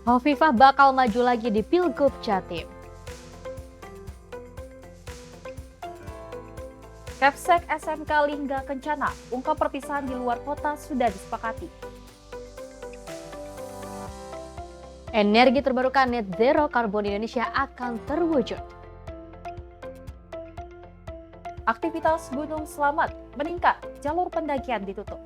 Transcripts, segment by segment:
Hovifah bakal maju lagi di Pilgub Jatim. Kepsek SMK Lingga Kencana, ungkap perpisahan di luar kota sudah disepakati. Energi terbarukan net zero karbon Indonesia akan terwujud. Aktivitas Gunung Selamat meningkat, jalur pendakian ditutup.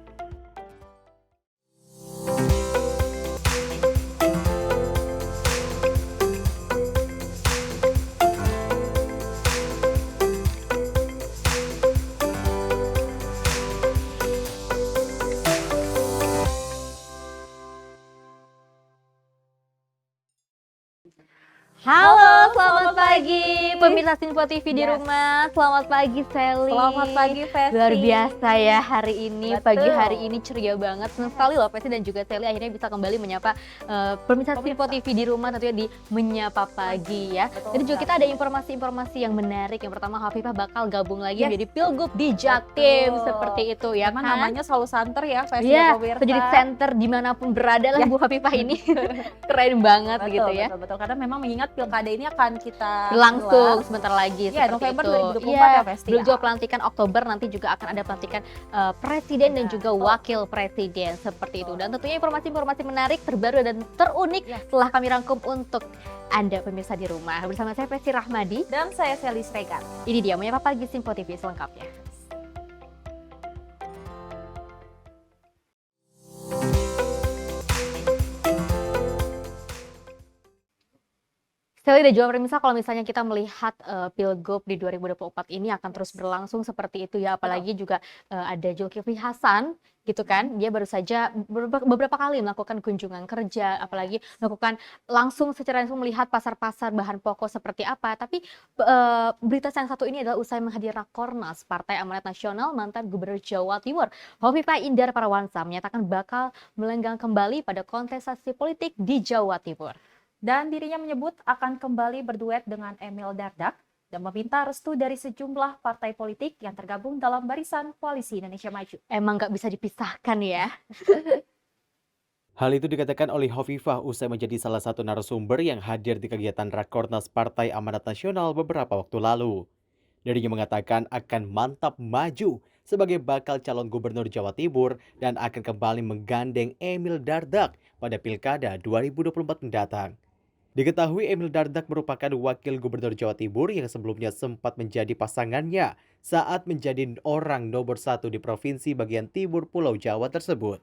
Halo, selamat pagi pemirsa Sinpo TV di rumah. Selamat pagi Sally. Selamat pagi Festi. Luar biasa ya hari ini, Betul. pagi hari ini ceria banget. Senang sekali loh Festi dan juga Sally akhirnya bisa kembali menyapa pemirsa Sinpo TV di rumah, tentunya di Menyapa Pagi ya. Betul Jadi juga kita ada informasi-informasi yang menarik. Yang pertama, Hovifah bakal gabung lagi menjadi Pilgub di Jatim. Betul. Seperti itu ya Emang kan. namanya selalu santer ya Festi Iya, pemirsa. menjadi center dimanapun berada lah Bu Hovifah ini. Keren banget Betul, gitu ya. betul, karena memang mengingat pilkada ini akan kita Berlangsung gelar. sebentar lagi Iya, seperti November itu. 2024 Iya, ya, Festi, belum ya. juga pelantikan Oktober, nanti juga akan ada pelantikan presiden dan juga wakil presiden seperti itu. Dan tentunya informasi-informasi menarik, terbaru dan terunik telah kami rangkum untuk Anda pemirsa di rumah. Bersama saya Festi Rahmadi Dan saya Sally Sregar. Ini dia Menyapa Pagi Sinpo TV selengkapnya. Sekali dan juga pemirsa, kalau misalnya kita melihat Pilgub di 2024 ini akan terus berlangsung seperti itu ya, apalagi juga ada Zulkifli Hasan gitu kan, dia baru saja beberapa kali melakukan kunjungan kerja, apalagi melakukan langsung secara langsung melihat pasar-pasar bahan pokok seperti apa. Tapi berita yang satu ini adalah usai menghadiri Rakornas Partai Amanat Nasional, mantan Gubernur Jawa Timur Hovifah Indar Parawansa menyatakan bakal melenggang kembali pada kontestasi politik di Jawa Timur. Dan dirinya menyebut akan kembali berduet dengan Emil Dardak dan meminta restu dari sejumlah partai politik yang tergabung dalam barisan Koalisi Indonesia Maju. Emang nggak bisa dipisahkan ya. Hal itu dikatakan oleh Hovifah usai menjadi salah satu narasumber yang hadir di kegiatan Rakornas Partai Amanat Nasional beberapa waktu lalu. Dirinya mengatakan akan mantap maju sebagai bakal calon gubernur Jawa Timur dan akan kembali menggandeng Emil Dardak pada Pilkada 2024 mendatang. Diketahui Emil Dardak merupakan wakil gubernur Jawa Timur yang sebelumnya sempat menjadi pasangannya saat menjadi orang nomor 1 di provinsi bagian timur Pulau Jawa tersebut.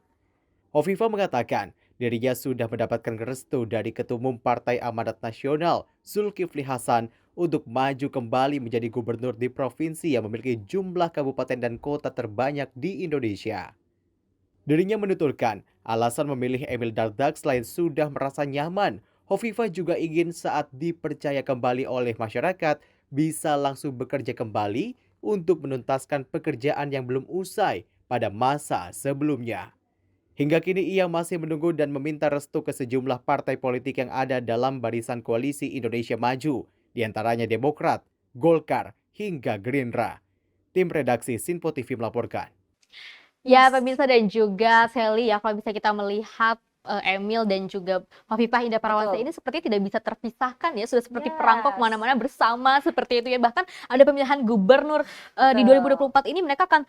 Hovifah mengatakan dirinya sudah mendapatkan restu dari Ketua Umum Partai Amanat Nasional Zulkifli Hasan untuk maju kembali menjadi gubernur di provinsi yang memiliki jumlah kabupaten dan kota terbanyak di Indonesia. Dirinya menuturkan alasan memilih Emil Dardak selain sudah merasa nyaman, Hovifah juga ingin saat dipercaya kembali oleh masyarakat bisa langsung bekerja kembali untuk menuntaskan pekerjaan yang belum usai pada masa sebelumnya. Hingga kini ia masih menunggu dan meminta restu ke sejumlah partai politik yang ada dalam barisan Koalisi Indonesia Maju, diantaranya Demokrat, Golkar, hingga Gerindra. Tim redaksi Sinpo TV melaporkan. Ya pemirsa dan juga Sally ya, kalau bisa kita melihat Emil dan juga Hovifah Indar Parawansa ini seperti tidak bisa terpisahkan ya, sudah seperti perangkok kemana-mana bersama seperti itu ya. Bahkan ada pemilihan gubernur di 2024 ini mereka akan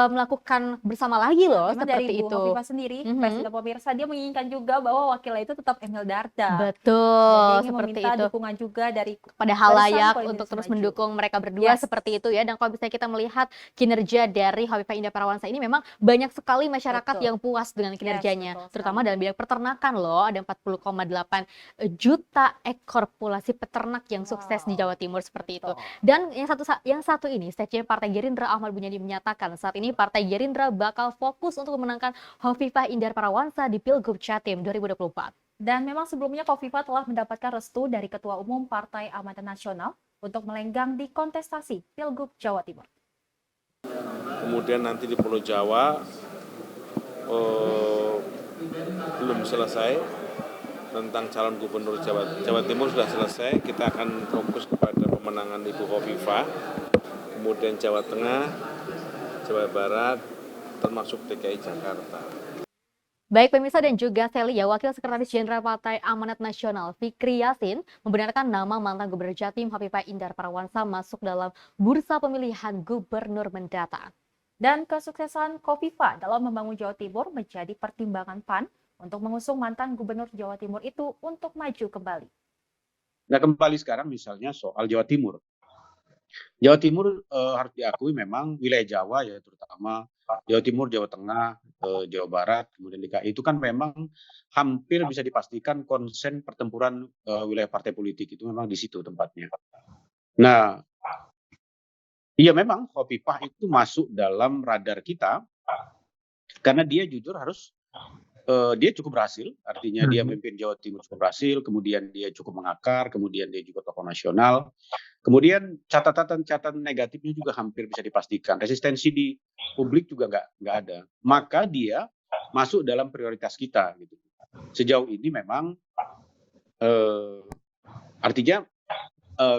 melakukan bersama lagi loh. Memang seperti dari Bu itu. Hovifah sendiri, Presiden pemirsa, dia menginginkan juga bahwa wakilnya itu tetap Emil Dardak. Betul, Jadi seperti meminta itu. dukungan juga dari Pada barisan halayak Koalisi untuk terus Maju. mendukung mereka berdua seperti itu ya. Dan kalau bisa kita melihat kinerja dari Hovifah Indar Parawansa ini memang banyak sekali masyarakat yang puas dengan kinerjanya, terutama dalam bidang peternakan loh. Ada 40,8 juta ekor populasi peternak yang sukses di Jawa Timur seperti itu. Dan yang satu ini, Sekjen Partai Gerindra Ahmad Bunyadi menyatakan saat ini Partai Gerindra bakal fokus untuk memenangkan Hovifah Indar Parawansa di Pilgub Jatim 2024. Dan memang sebelumnya Hovifah telah mendapatkan restu dari Ketua Umum Partai Amanat Nasional untuk melenggang di kontestasi Pilgub Jawa Timur. Kemudian nanti di Pulau Jawa belum selesai, tentang calon gubernur Jawa Timur sudah selesai. Kita akan fokus kepada pemenangan Ibu Hovifah, kemudian Jawa Tengah, Jawa Barat, termasuk DKI Jakarta. Baik pemirsa dan juga Seli ya, Wakil Sekretaris Jenderal Partai Amanat Nasional Fikri Yasin membenarkan nama mantan Gubernur Jatim Hovifah Indar Parawansa masuk dalam bursa pemilihan gubernur mendatang. Dan kesuksesan Khofifah dalam membangun Jawa Timur menjadi pertimbangan PAN untuk mengusung mantan Gubernur Jawa Timur itu untuk maju kembali. Nah, kembali sekarang misalnya soal Jawa Timur. Jawa Timur harus diakui memang wilayah Jawa ya, terutama Jawa Timur, Jawa Tengah, Jawa Barat, kemudian DKI itu kan memang hampir bisa dipastikan konsen pertempuran wilayah partai politik itu memang di situ tempatnya. Nah, iya memang Khofifah itu masuk dalam radar kita karena dia jujur harus dia cukup berhasil, artinya dia memimpin Jawa Timur cukup berhasil, kemudian dia cukup mengakar, kemudian dia juga tokoh nasional. Kemudian catatan negatifnya juga hampir bisa dipastikan. Resistensi di publik juga nggak ada. Maka dia masuk dalam prioritas kita. Gitu. Sejauh ini memang artinya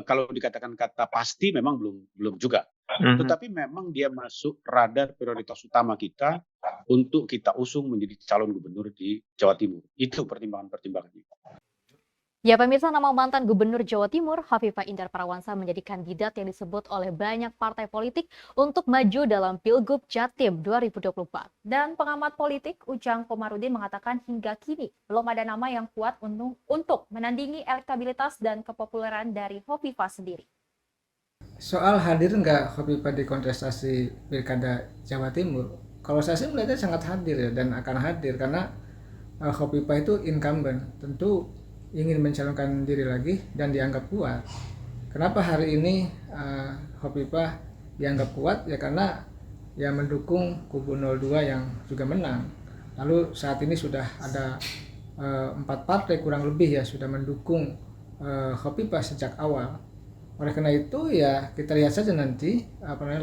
kalau dikatakan kata pasti memang belum juga. Tetapi memang dia masuk radar prioritas utama kita untuk kita usung menjadi calon gubernur di Jawa Timur. Itu pertimbangan-pertimbangannya. Ya pemirsa, nama mantan Gubernur Jawa Timur Hovifah Indar Parawansa menjadi kandidat yang disebut oleh banyak partai politik untuk maju dalam Pilgub Jatim 2024. Dan pengamat politik Ujang Komarudin mengatakan hingga kini belum ada nama yang kuat untuk menandingi elektabilitas dan kepopuleran dari Khofifah sendiri. Soal hadir nggak Khofifah di kontestasi Pilkada Jawa Timur, kalau saya sih melihatnya sangat hadir ya, dan akan hadir karena Khofifah itu incumbent, tentu ingin mencalonkan diri lagi dan dianggap kuat. Kenapa hari ini Khofifah dianggap kuat? Ya karena ya mendukung kubu 02 yang juga menang. Lalu saat ini sudah ada 4 partai kurang lebih ya sudah mendukung Khofifah sejak awal. Oleh karena itu ya kita lihat saja nanti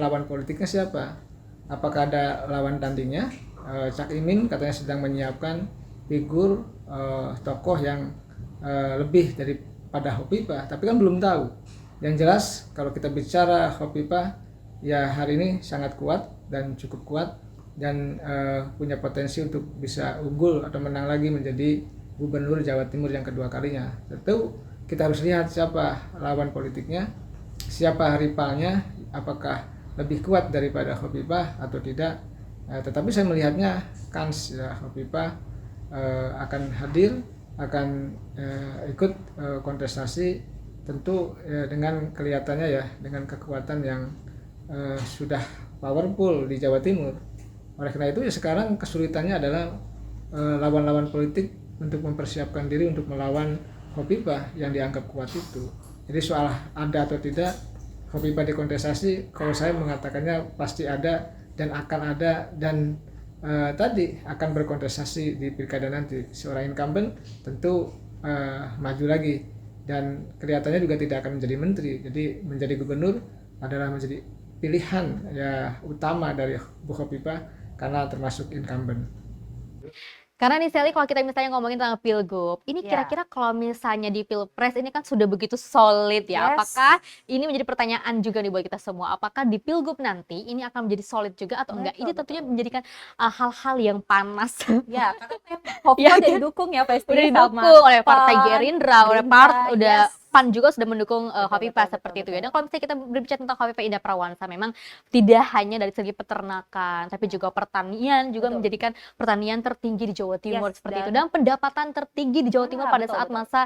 lawan politiknya siapa. Apakah ada lawan tandingnya? Cak Imin katanya sedang menyiapkan figur tokoh yang lebih daripada Khofifah, tapi kan belum tahu. Yang jelas kalau kita bicara Khofifah ya hari ini sangat kuat dan cukup kuat dan punya potensi untuk bisa unggul atau menang lagi menjadi Gubernur Jawa Timur yang kedua kalinya. Tentu kita harus lihat siapa lawan politiknya, siapa rivalnya, apakah lebih kuat daripada Khofifah atau tidak. Tetapi saya melihatnya kans ya, Khofifah akan hadir, akan ikut kontestasi, tentu dengan kelihatannya ya dengan kekuatan yang sudah powerful di Jawa Timur. Oleh karena itu ya sekarang kesulitannya adalah lawan-lawan politik untuk mempersiapkan diri untuk melawan Khofifah yang dianggap kuat itu. Jadi soal ada atau tidak Khofifah di kontestasi, kalau saya mengatakannya pasti ada dan akan ada, dan tadi akan berkontestasi di pilkada nanti. Seorang incumbent tentu maju lagi dan kelihatannya juga tidak akan menjadi menteri. Jadi menjadi gubernur adalah menjadi pilihan ya utama dari Bu Khofifah karena termasuk incumbent. Karena nih Sally, kalau kita misalnya ngomongin tentang Pilgub, ini Ya. kira-kira kalau misalnya di Pilpres ini kan sudah begitu solid ya. Yes. Apakah ini menjadi pertanyaan juga nih buat kita semua, apakah di Pilgub nanti ini akan menjadi solid juga atau enggak? Betul, Ini tentunya menjadikan hal-hal yang panas. Ya, karena Khofifah udah didukung ya Pesti Udah sama didukung oleh Partai PAN, Gerindra, oleh udah yes. PAN juga sudah mendukung Khofifah betul, seperti itu betul. ya. Dan kalau misalnya kita berbicara tentang Khofifah Indar Parawansa, memang tidak hanya dari segi peternakan, tapi juga pertanian juga Betul. menjadikan pertanian tertinggi di Jawa Timur Yes, seperti itu. dan- Dan pendapatan tertinggi di Jawa Timur pada betul, saat betul. masa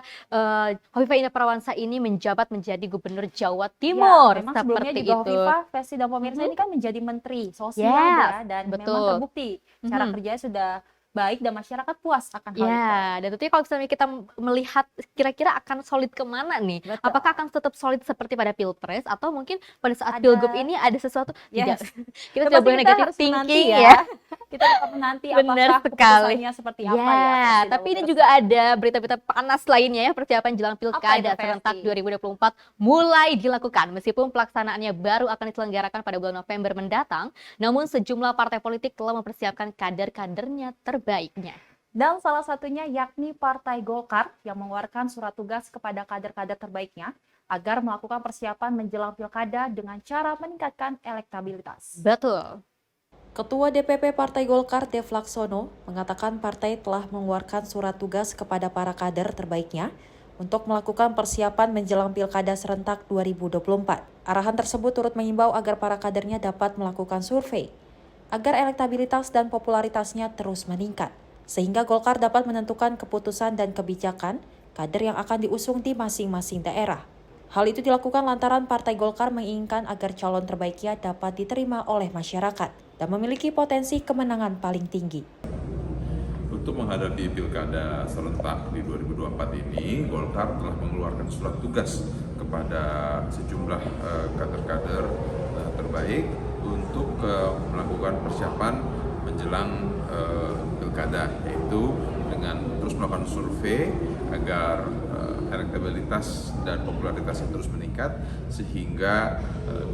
Khofifah Indar Parawansa ini menjabat menjadi Gubernur Jawa Ya, Timur memang sebelumnya seperti juga itu. Khofifah, Pesti dan pemirsa Mhm. ini kan menjadi Menteri Sosial Yes, ya, dan betul. memang terbukti cara Mhm. kerjanya sudah baik dan masyarakat puas akan hal itu. Ya, dan tentunya kalau misalnya kita melihat kira-kira akan solid kemana nih? Betul. Apakah akan tetap solid seperti pada Pilpres atau mungkin pada saat Ada- Pilgub ini ada sesuatu? Yes. Tidak. Kita Itu tidak pasti boleh kita negatif harus menanti thinking ya. ya. Kita tetap menanti Benar apakah sekali. keputusannya seperti apa ya. Ya, Pesti dan tapi ini pemirsa. juga ada berita-berita panas lainnya ya, persiapan jelang Apa itu, Pilkada Pesti? serentak 2024 mulai dilakukan meskipun pelaksanaannya baru akan diselenggarakan pada bulan November mendatang, namun sejumlah partai politik telah mempersiapkan kader-kadernya terbaiknya. Dan salah satunya yakni Partai Golkar yang mengeluarkan surat tugas kepada kader-kader terbaiknya agar melakukan persiapan menjelang pilkada dengan cara meningkatkan elektabilitas. Betul. Ketua DPP Partai Golkar Dev Laksono mengatakan partai telah mengeluarkan surat tugas kepada para kader terbaiknya untuk melakukan persiapan menjelang Pilkada serentak 2024. Arahan tersebut turut mengimbau agar para kadernya dapat melakukan survei agar elektabilitas dan popularitasnya terus meningkat, sehingga Golkar dapat menentukan keputusan dan kebijakan kader yang akan diusung di masing-masing daerah. Hal itu dilakukan lantaran Partai Golkar menginginkan agar calon terbaiknya dapat diterima oleh masyarakat dan memiliki potensi kemenangan paling tinggi. Untuk menghadapi Pilkada serentak di 2024 ini, Golkar telah mengeluarkan surat tugas kepada sejumlah kader-kader terbaik untuk melakukan persiapan menjelang Pilkada, yaitu dengan terus melakukan survei agar elektabilitas dan popularitasnya terus meningkat sehingga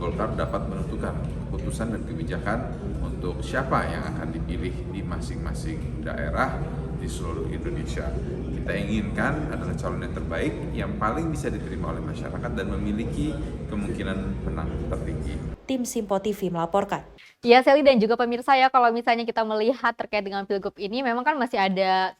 Golkar dapat menentukan keputusan dan kebijakan untuk siapa yang akan dipilih di masing-masing daerah di seluruh Indonesia. Kita inginkan adalah calon yang terbaik yang paling bisa diterima oleh masyarakat dan memiliki kemungkinan menang tertinggi. Tim Simpo TV melaporkan. Ya, Sally dan juga pemirsa ya, kalau misalnya kita melihat terkait dengan Pilgub ini, memang kan masih ada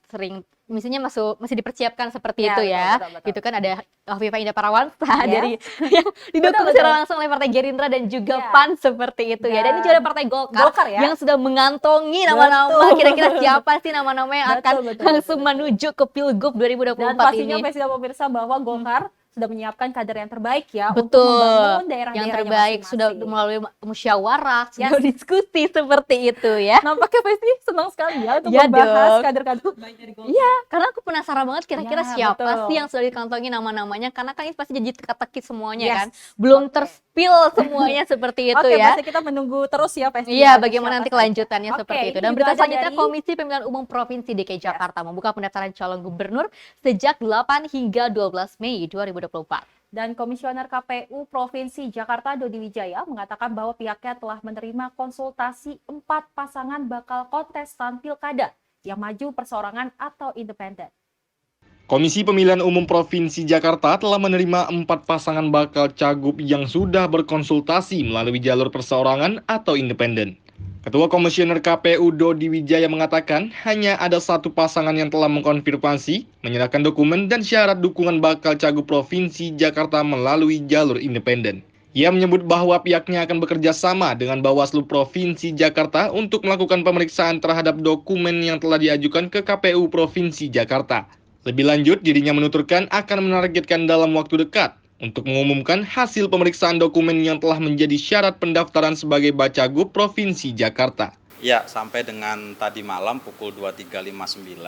misalnya masih dipersiapkan seperti Ya, itu betul, ya. betul, betul. Gitu kan ada Hovifah Indah Parawansa Ya. dari yang didukung Betul, secara betul. langsung oleh Partai Gerindra dan juga Ya. PAN seperti itu ya. Dan ini juga ada Partai Golkar ya. yang sudah mengantongi nama-nama, Betul. kira-kira siapa sih nama-nama yang akan Betul, betul, langsung betul. menuju ke Pilgub 2024 Dan pastinya ini. Presiden pemirsa bahwa Golkar sudah menyiapkan kader yang terbaik ya untuk Betul, membangun daerah-daerahnya yang terbaik sudah masing-masing. melalui musyawarah, sudah Yes. diskusi seperti itu ya. Nampaknya pasti senang sekali ya untuk Ya membahas dong. kader-kader terbaik dari Golkar. Iya, karena aku penasaran banget kira-kira Ya, siapa betul. sih yang sudah dikantongi nama-namanya, karena kan ini pasti jadi teka-teki semuanya Yes. kan. Belum Oke. terspill semuanya seperti itu Oke, ya. pasti kita menunggu terus ya pastinya. Iya, ada bagaimana siapa nanti saja. kelanjutannya Oke, seperti itu. ini Dan juga berita ada selanjutnya, dari- Komisi Pemilihan Umum Provinsi DKI Jakarta membuka pendaftaran calon gubernur sejak 8 hingga 12 Mei 2024. Dan Komisioner KPU Provinsi Jakarta Dodi Wijaya mengatakan bahwa pihaknya telah menerima konsultasi 4 pasangan bakal kontestan pilkada yang maju perseorangan atau independen. Komisi Pemilihan Umum Provinsi Jakarta telah menerima 4 pasangan bakal cagup yang sudah berkonsultasi melalui jalur perseorangan atau independen. Ketua Komisioner KPU Dodi Wijaya mengatakan hanya ada 1 pasangan yang telah mengkonfirmasi, menyerahkan dokumen dan syarat dukungan bakal cagup Provinsi Jakarta melalui jalur independen. Ia menyebut bahwa pihaknya akan bekerja sama dengan Bawaslu Provinsi Jakarta untuk melakukan pemeriksaan terhadap dokumen yang telah diajukan ke KPU Provinsi Jakarta. Lebih lanjut, dirinya menuturkan akan menargetkan dalam waktu dekat untuk mengumumkan hasil pemeriksaan dokumen yang telah menjadi syarat pendaftaran sebagai Bacagub Provinsi Jakarta. Ya, sampai dengan tadi malam pukul 23.59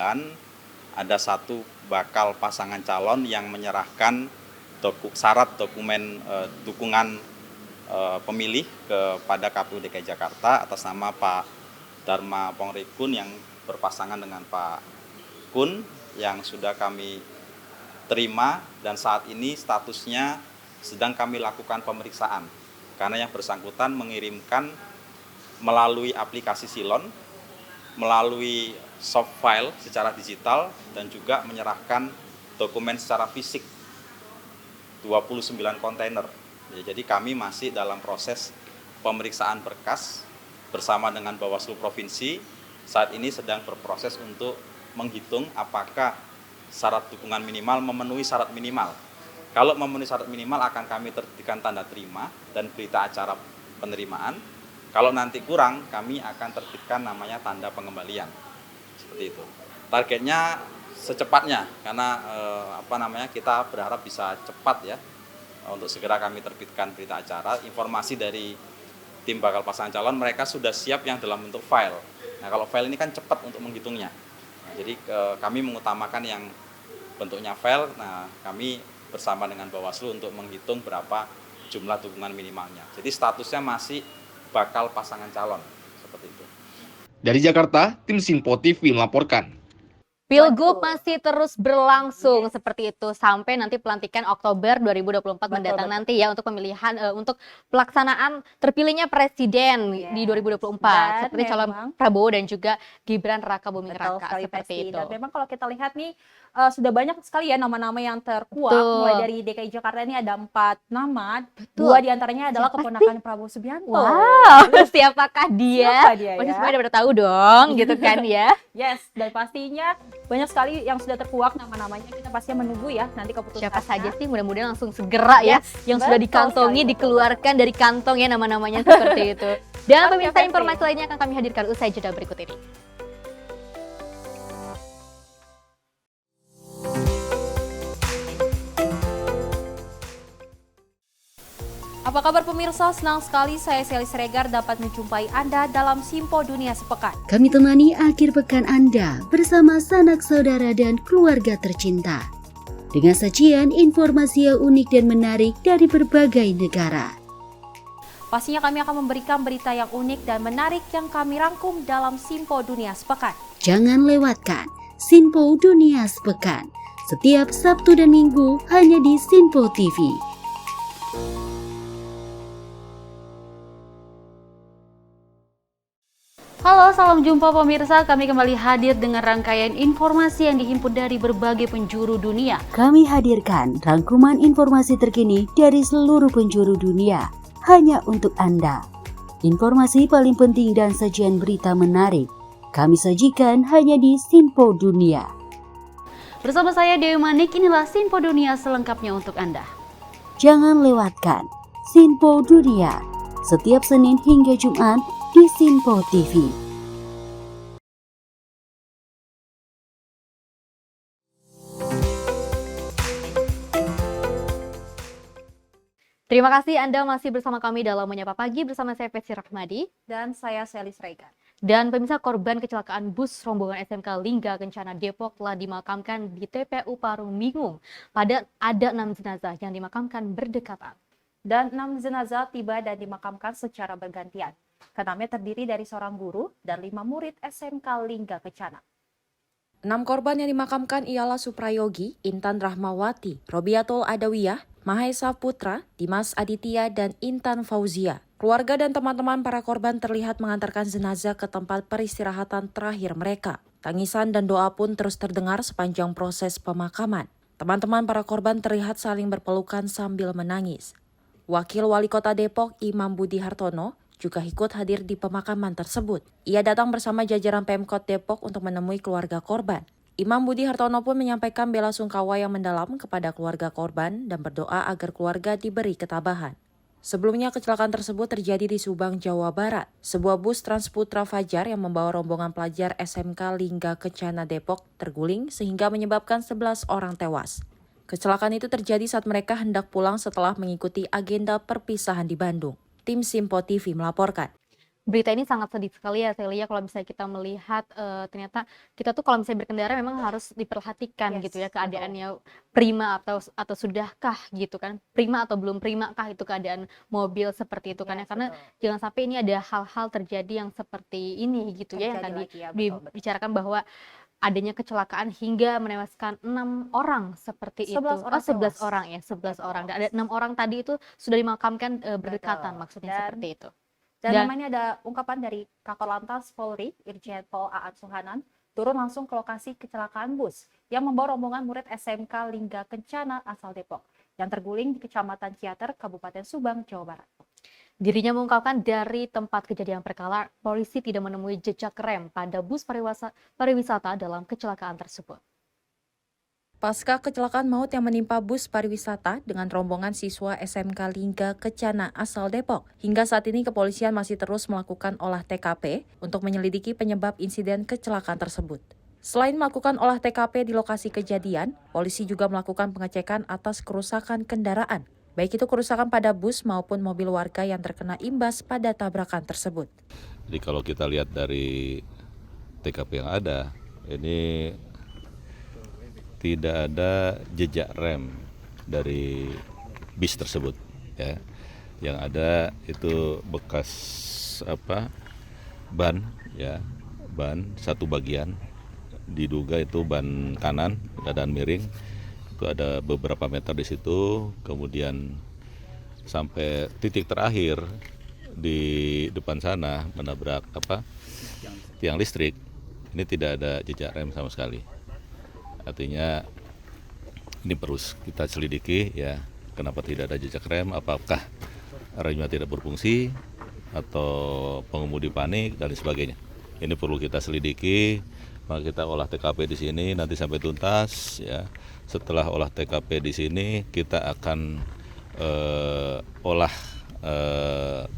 ada 1 bakal pasangan calon yang menyerahkan syarat dokumen dukungan pemilih kepada KPU DKI Jakarta atas nama Pak Dharma Pongrikun yang berpasangan dengan Pak Kun yang sudah kami terima dan saat ini statusnya sedang kami lakukan pemeriksaan karena yang bersangkutan mengirimkan melalui aplikasi Silon, melalui soft file secara digital dan juga menyerahkan dokumen secara fisik 29 kontainer. Jadi kami masih dalam proses pemeriksaan berkas bersama dengan Bawaslu Provinsi. Saat ini sedang berproses untuk menghitung apakah syarat dukungan minimal memenuhi syarat minimal. Kalau memenuhi syarat minimal akan kami terbitkan tanda terima dan berita acara penerimaan. Kalau nanti kurang, kami akan terbitkan namanya tanda pengembalian. Seperti itu. Targetnya secepatnya karena kita berharap bisa cepat ya untuk segera kami terbitkan berita acara. Informasi dari tim bakal pasangan calon mereka sudah siap yang dalam bentuk file. Nah, kalau file ini kan cepat untuk menghitungnya. Jadi kami mengutamakan yang bentuknya file, nah kami bersama dengan Bawaslu untuk menghitung berapa jumlah dukungan minimalnya. Jadi statusnya masih bakal pasangan calon, seperti itu. Dari Jakarta, tim Simpo TV melaporkan. Pilgub Betul. masih terus berlangsung seperti itu sampai nanti pelantikan Oktober 2024 mendatang Betul. nanti ya untuk pemilihan untuk pelaksanaan terpilihnya presiden di Yes. 2024 Dan seperti calon memang Prabowo dan juga Gibran Raka Buming betul Raka sekali seperti Pesti. itu. Dan memang kalau kita lihat nih sudah banyak sekali ya nama-nama yang terkuak. Betul. Mulai dari DKI Jakarta ini ada 4 nama. Betul. 2 diantaranya adalah Siapa keponakan Prabowo Subianto. Wow, siapakah dia? Siapa dia Pasti ya? semuanya udah tahu dong, gitu kan ya. Yes, dan pastinya banyak sekali yang sudah terkuak nama-namanya. Kita pastinya menunggu ya nanti keputusannya. Siapa saja sih, mudah-mudahan langsung segera ya yang sudah betul dikantongi sekali, dikeluarkan dari kantong ya nama-namanya seperti itu. Dan Oke, pemirsa Pesti. informasi lainnya akan kami hadirkan usai jeda berikut ini. Apa kabar pemirsa? Senang sekali saya Sally Siregar dapat menjumpai Anda dalam Simpo Dunia Sepekan. Kami temani akhir pekan Anda bersama sanak saudara dan keluarga tercinta. Dengan sajian informasi yang unik dan menarik dari berbagai negara. Pastinya kami akan memberikan berita yang unik dan menarik yang kami rangkum dalam Simpo Dunia Sepekan. Jangan lewatkan Simpo Dunia Sepekan setiap Sabtu dan Minggu hanya di Simpo TV. Halo, salam jumpa pemirsa. Kami kembali hadir dengan rangkaian informasi yang dihimpun dari berbagai penjuru dunia. Kami hadirkan rangkuman informasi terkini dari seluruh penjuru dunia hanya untuk Anda. Informasi paling penting dan sajian berita menarik kami sajikan hanya di Simpo Dunia. Bersama saya Dewi Manik, inilah Simpo Dunia selengkapnya untuk Anda. Jangan lewatkan Simpo Dunia setiap Senin hingga Jumat di Simpo TV. Terima kasih Anda masih bersama kami dalam Menyapa Pagi bersama saya Pesi Rahmadi. Dan saya Sally Siregar. Dan pemirsa, korban kecelakaan bus rombongan SMK Lingga Kencana Depok telah dimakamkan di TPU Parung Bingung. Ada 6 jenazah yang dimakamkan berdekatan. Dan 6 jenazah tiba dan dimakamkan secara bergantian. Keenamnya terdiri dari seorang guru dan 5 murid SMK Lingga Kencana. 6 korban yang dimakamkan ialah Suprayogi, Intan Rahmawati, Robiatul Adawiyah, Mahesa Putra, Dimas Aditya, dan Intan Fauzia. Keluarga dan teman-teman para korban terlihat mengantarkan jenazah ke tempat peristirahatan terakhir mereka. Tangisan dan doa pun terus terdengar sepanjang proses pemakaman. Teman-teman para korban terlihat saling berpelukan sambil menangis. Wakil Wali Kota Depok, Imam Budi Hartono, juga ikut hadir di pemakaman tersebut. Ia datang bersama jajaran Pemkot Depok untuk menemui keluarga korban. Imam Budi Hartono pun menyampaikan bela sungkawa yang mendalam kepada keluarga korban dan berdoa agar keluarga diberi ketabahan. Sebelumnya kecelakaan tersebut terjadi di Subang, Jawa Barat. Sebuah bus Transputra Fajar yang membawa rombongan pelajar SMK Lingga Kencana Depok terguling sehingga menyebabkan 11 orang tewas. Kecelakaan itu terjadi saat mereka hendak pulang setelah mengikuti agenda perpisahan di Bandung. Tim Simpo TV melaporkan. Berita ini sangat sedih sekali ya Celia kalau misalnya kita melihat ternyata kita tuh kalau misalnya berkendara memang harus diperhatikan gitu ya keadaannya prima atau sudahkah gitu kan, prima atau belum prima kah itu keadaan mobil seperti itu kan ya, karena jangan sampai ini ada hal-hal terjadi yang seperti ini gitu ya yang tadi dibicarakan bahwa adanya kecelakaan hingga menewaskan 6 orang seperti 11 itu. orang 11 orang ya, 11 orang. Dan ada 6 orang tadi itu sudah dimakamkan berdekatan maksudnya seperti itu. Dan namanya ada ungkapan dari Kakor Lantas Polri, Irjen Pol Aan Suhanan, turun langsung ke lokasi kecelakaan bus yang membawa rombongan murid SMK Lingga Kencana asal Depok yang terguling di Kecamatan Ciater, Kabupaten Subang, Jawa Barat. Dirinya mengungkapkan dari tempat kejadian perkara, polisi tidak menemui jejak rem pada bus pariwisata dalam kecelakaan tersebut. Pasca kecelakaan maut yang menimpa bus pariwisata dengan rombongan siswa SMK Lingga Kencana asal Depok. Hingga saat ini kepolisian masih terus melakukan olah TKP untuk menyelidiki penyebab insiden kecelakaan tersebut. Selain melakukan olah TKP di lokasi kejadian, polisi juga melakukan pengecekan atas kerusakan kendaraan, baik itu kerusakan pada bus maupun mobil warga yang terkena imbas pada tabrakan tersebut. Jadi kalau kita lihat dari TKP yang ada, ini tidak ada jejak rem dari bis tersebut ya. Yang ada itu bekas ban ya, ban satu bagian diduga itu ban kanan, keadaan miring. Itu ada beberapa meter di situ, kemudian sampai titik terakhir di depan sana menabrak tiang listrik. Ini tidak ada jejak rem sama sekali. Artinya ini perlu kita selidiki ya, kenapa tidak ada jejak rem, apakah remnya tidak berfungsi atau pengemudi panik dan sebagainya. Ini perlu kita selidiki, maka kita olah TKP di sini nanti sampai tuntas ya. Setelah olah TKP di sini kita akan olah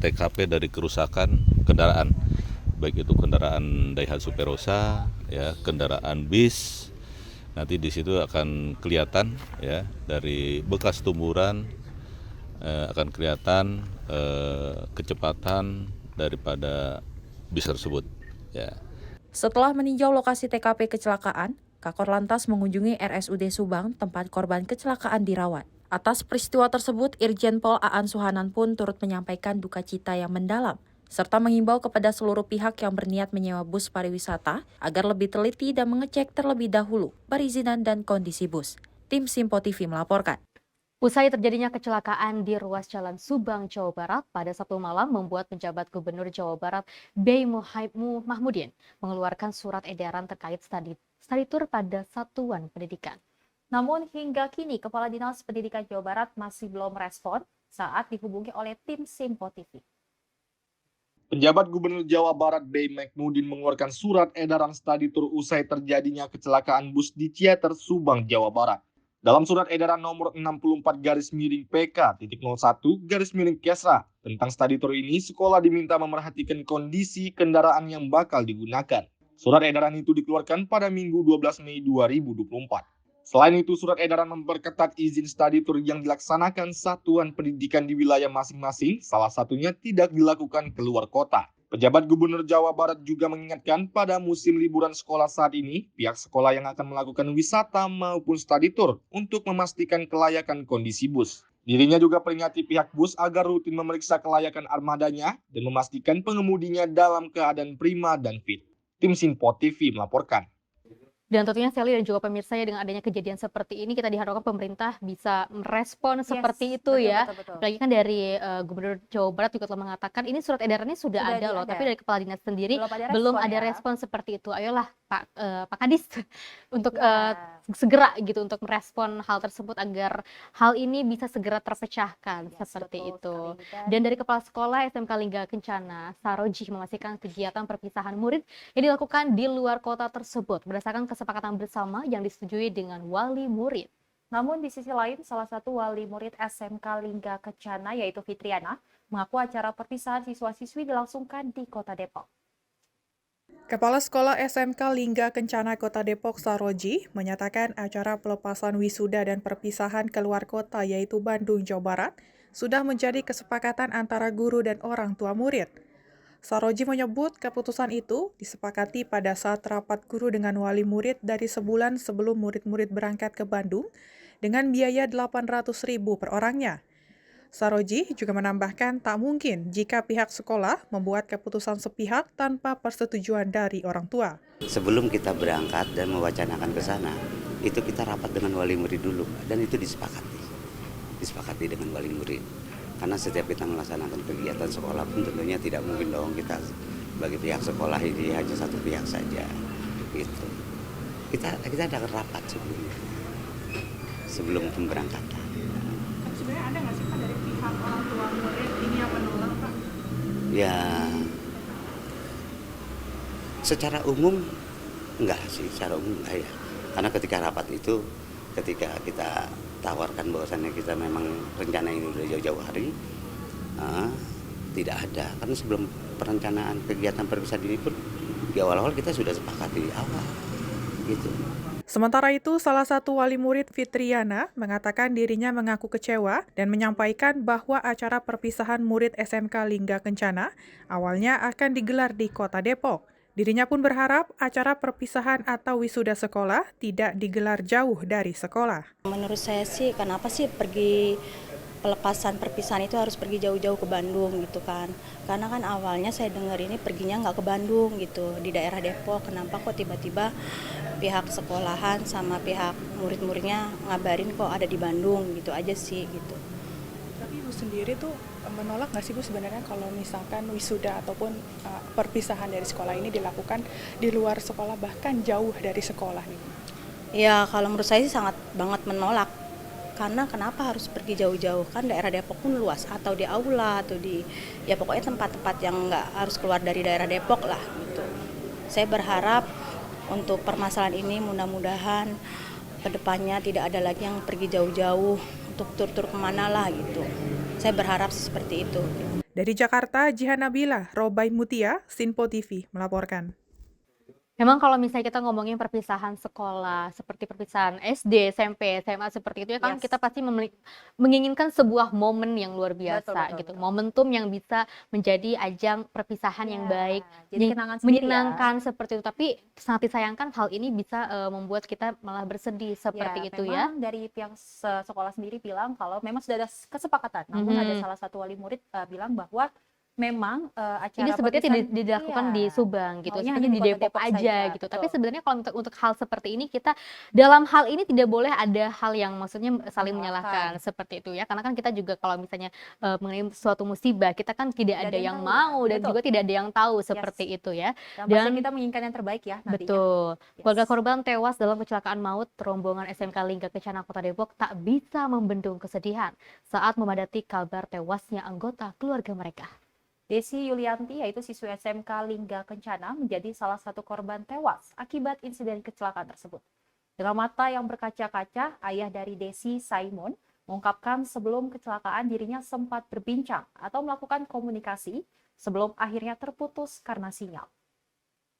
TKP dari kerusakan kendaraan, baik itu kendaraan Daihatsu Verosa ya, kendaraan bis. Nanti di situ akan kelihatan ya, dari bekas tumburan akan kelihatan kecepatan daripada bis tersebut ya. Setelah meninjau lokasi TKP kecelakaan, Kakor Lantas mengunjungi RSUD Subang tempat korban kecelakaan dirawat. Atas peristiwa tersebut, Irjen Pol Aan Suhanan pun turut menyampaikan duka cita yang mendalam, serta mengimbau kepada seluruh pihak yang berniat menyewa bus pariwisata agar lebih teliti dan mengecek terlebih dahulu perizinan dan kondisi bus. Tim Simpo TV melaporkan. Usai terjadinya kecelakaan di ruas Jalan Subang, Jawa Barat pada Sabtu malam membuat penjabat Gubernur Jawa Barat B. Mahmudin mengeluarkan surat edaran terkait study tour pada satuan pendidikan. Namun hingga kini Kepala Dinas Pendidikan Jawa Barat masih belum merespon saat dihubungi oleh tim Simpo TV. Penjabat Gubernur Jawa Barat B. Mahmudin mengeluarkan surat edaran study tour usai terjadinya kecelakaan bus di Ciater, Subang, Jawa Barat. Dalam surat edaran nomor 64/PK.01/Kesra tentang study tour ini, sekolah diminta memerhatikan kondisi kendaraan yang bakal digunakan. Surat edaran itu dikeluarkan pada Minggu 12 Mei 2024. Selain itu, surat edaran memperketat izin study tour yang dilaksanakan satuan pendidikan di wilayah masing-masing, salah satunya tidak dilakukan keluar kota. Pejabat Gubernur Jawa Barat juga mengingatkan pada musim liburan sekolah saat ini, pihak sekolah yang akan melakukan wisata maupun study tour untuk memastikan kelayakan kondisi bus. Dirinya juga peringati pihak bus agar rutin memeriksa kelayakan armadanya dan memastikan pengemudinya dalam keadaan prima dan fit. Tim Simpo TV melaporkan. Dan tentunya Sally dan juga pemirsa ya, dengan adanya kejadian seperti ini kita diharapkan pemerintah bisa merespon seperti itu ya. Betul. Apalagi kan dari Gubernur Jawa Barat juga telah mengatakan ini surat edarannya sudah ada loh, tapi dari Kepala Dinas sendiri belum ada respon seperti itu. Ayolah Pak Kadis untuk segera gitu untuk merespon hal tersebut agar hal ini bisa segera terpecahkan seperti itu. Dan dari Kepala Sekolah SMK Lingga Kencana, Saroji memastikan kegiatan perpisahan murid yang dilakukan di luar kota tersebut berdasarkan kesepakatan bersama yang disetujui dengan wali murid. Namun di sisi lain, salah satu wali murid SMK Lingga Kencana yaitu Fitriana mengaku acara perpisahan siswa-siswi dilangsungkan di Kota Depok. Kepala Sekolah SMK Lingga Kencana Kota Depok Saroji menyatakan acara pelepasan wisuda dan perpisahan keluar kota yaitu Bandung, Jawa Barat sudah menjadi kesepakatan antara guru dan orang tua murid. Saroji menyebut keputusan itu disepakati pada saat rapat guru dengan wali murid dari sebulan sebelum murid-murid berangkat ke Bandung dengan biaya Rp800.000 per orangnya. Saroji juga menambahkan tak mungkin jika pihak sekolah membuat keputusan sepihak tanpa persetujuan dari orang tua. Sebelum kita berangkat dan mewacanakan ke sana, itu kita rapat dengan wali murid dulu dan itu disepakati dengan wali murid. Karena setiap kita melaksanakan kegiatan sekolah pun tentunya tidak mungkin dong kita bagi pihak sekolah ini hanya satu pihak saja. Gitu. Kita ada rapat sebelum pemberangkatan. Sebenarnya ada nggak sih Pak dari pihak orang tua murid ini yang menolak Pak? Ya, secara umum enggak sih, secara umum enggak ya. Karena ketika rapat itu, ketika kita tawarkan bahwasannya kita memang rencana ini udah jauh-jauh hari, tidak ada. Karena sebelum perencanaan kegiatan perpisahan ini pun di awal-awal kita sudah sepakat di awal, gitu. Sementara itu, salah satu wali murid Fitriana mengatakan dirinya mengaku kecewa dan menyampaikan bahwa acara perpisahan murid SMK Lingga Kencana awalnya akan digelar di Kota Depok. Dirinya pun berharap acara perpisahan atau wisuda sekolah tidak digelar jauh dari sekolah. Menurut saya sih, kenapa sih pelepasan perpisahan itu harus pergi jauh-jauh ke Bandung gitu kan. Karena kan awalnya saya dengar ini perginya nggak ke Bandung gitu, di daerah Depok. Kenapa kok tiba-tiba pihak sekolahan sama pihak murid-muridnya ngabarin kok ada di Bandung gitu aja sih gitu. Tapi Ibu sendiri tuh menolak nggak sih Bu sebenarnya kalau misalkan wisuda ataupun perpisahan dari sekolah ini dilakukan di luar sekolah, bahkan jauh dari sekolah nih? Ya kalau menurut saya sih sangat banget menolak. Karena kenapa harus pergi jauh-jauh, kan daerah Depok pun luas, atau di aula atau di ya pokoknya tempat-tempat yang nggak harus keluar dari daerah Depok lah gitu. Saya berharap untuk permasalahan ini mudah-mudahan kedepannya tidak ada lagi yang pergi jauh-jauh untuk tur-tur kemana lah gitu. Saya berharap seperti itu. Dari Jakarta, Jihan Nabila, Robai Mutia, Sinpo TV melaporkan. Memang kalau misalnya kita ngomongin perpisahan sekolah, seperti perpisahan SD, SMP, SMA seperti itu ya kan kita pasti menginginkan sebuah momen yang luar biasa gitu. Momentum yang bisa menjadi ajang perpisahan yang baik, jadi kenangan sendiri menyenangkan seperti itu. Tapi sangat disayangkan hal ini bisa membuat kita malah bersedih seperti itu ya. Memang dari pihak sekolah sendiri bilang kalau memang sudah ada kesepakatan, namun ada salah satu wali murid bilang bahwa memang acara ini sebetulnya tidak perpisahan dilakukan di Subang gitu, maunya sebenarnya hanya di di Kota Depok Depok aja saja, gitu. betul. Tapi sebenarnya kalau untuk hal seperti ini kita dalam hal ini tidak boleh ada hal yang maksudnya saling menyalahkan seperti itu ya. Karena kan kita juga kalau misalnya mengenai suatu musibah kita kan tidak ada yang mau dan juga tidak ada yang tahu seperti itu ya. Dan kita menginginkan yang terbaik ya nantinya. Betul. Keluarga korban tewas dalam kecelakaan maut rombongan SMK Lingga Kencana Kota Depok tak bisa membendung kesedihan saat memadati kabar tewasnya anggota keluarga mereka. Desi Yulianti, yaitu siswi SMK Lingga Kencana, menjadi salah satu korban tewas akibat insiden kecelakaan tersebut. Dengan mata yang berkaca-kaca, ayah dari Desi, Simon, mengungkapkan sebelum kecelakaan dirinya sempat berbincang atau melakukan komunikasi sebelum akhirnya terputus karena sinyal.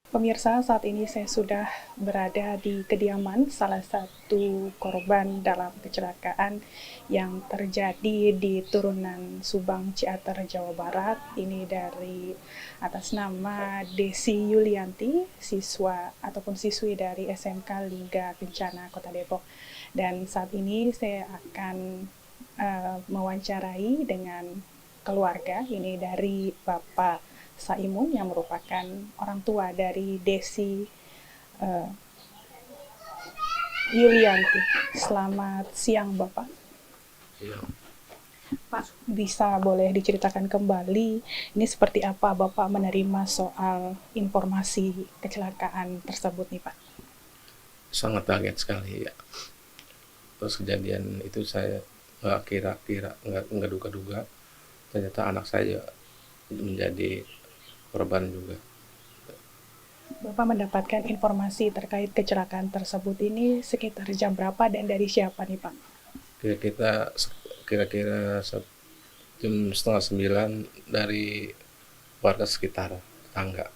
Pemirsa, saat ini saya sudah berada di kediaman salah satu korban dalam kecelakaan yang terjadi di turunan Subang, Ciater, Jawa Barat. Ini dari atas nama Desi Yulianti, siswa ataupun siswi dari SMK Lingga Kencana Kota Depok. Dan saat ini saya akan mewawancarai dengan keluarga, ini dari Bapak Saimun yang merupakan orang tua dari Desi Yulianti. Selamat siang Bapak. Iya. Pak, bisa boleh diceritakan kembali ini seperti apa Bapak menerima soal informasi kecelakaan tersebut nih Pak? Sangat kaget sekali ya. Terus kejadian itu saya nggak kira-kira, nggak duga-duga ternyata anak saya menjadi korban juga. Bapak mendapatkan informasi terkait kecelakaan tersebut ini sekitar jam berapa dan dari siapa nih Pak? Kira-kira jam 8:30 dari warga sekitar tetangga.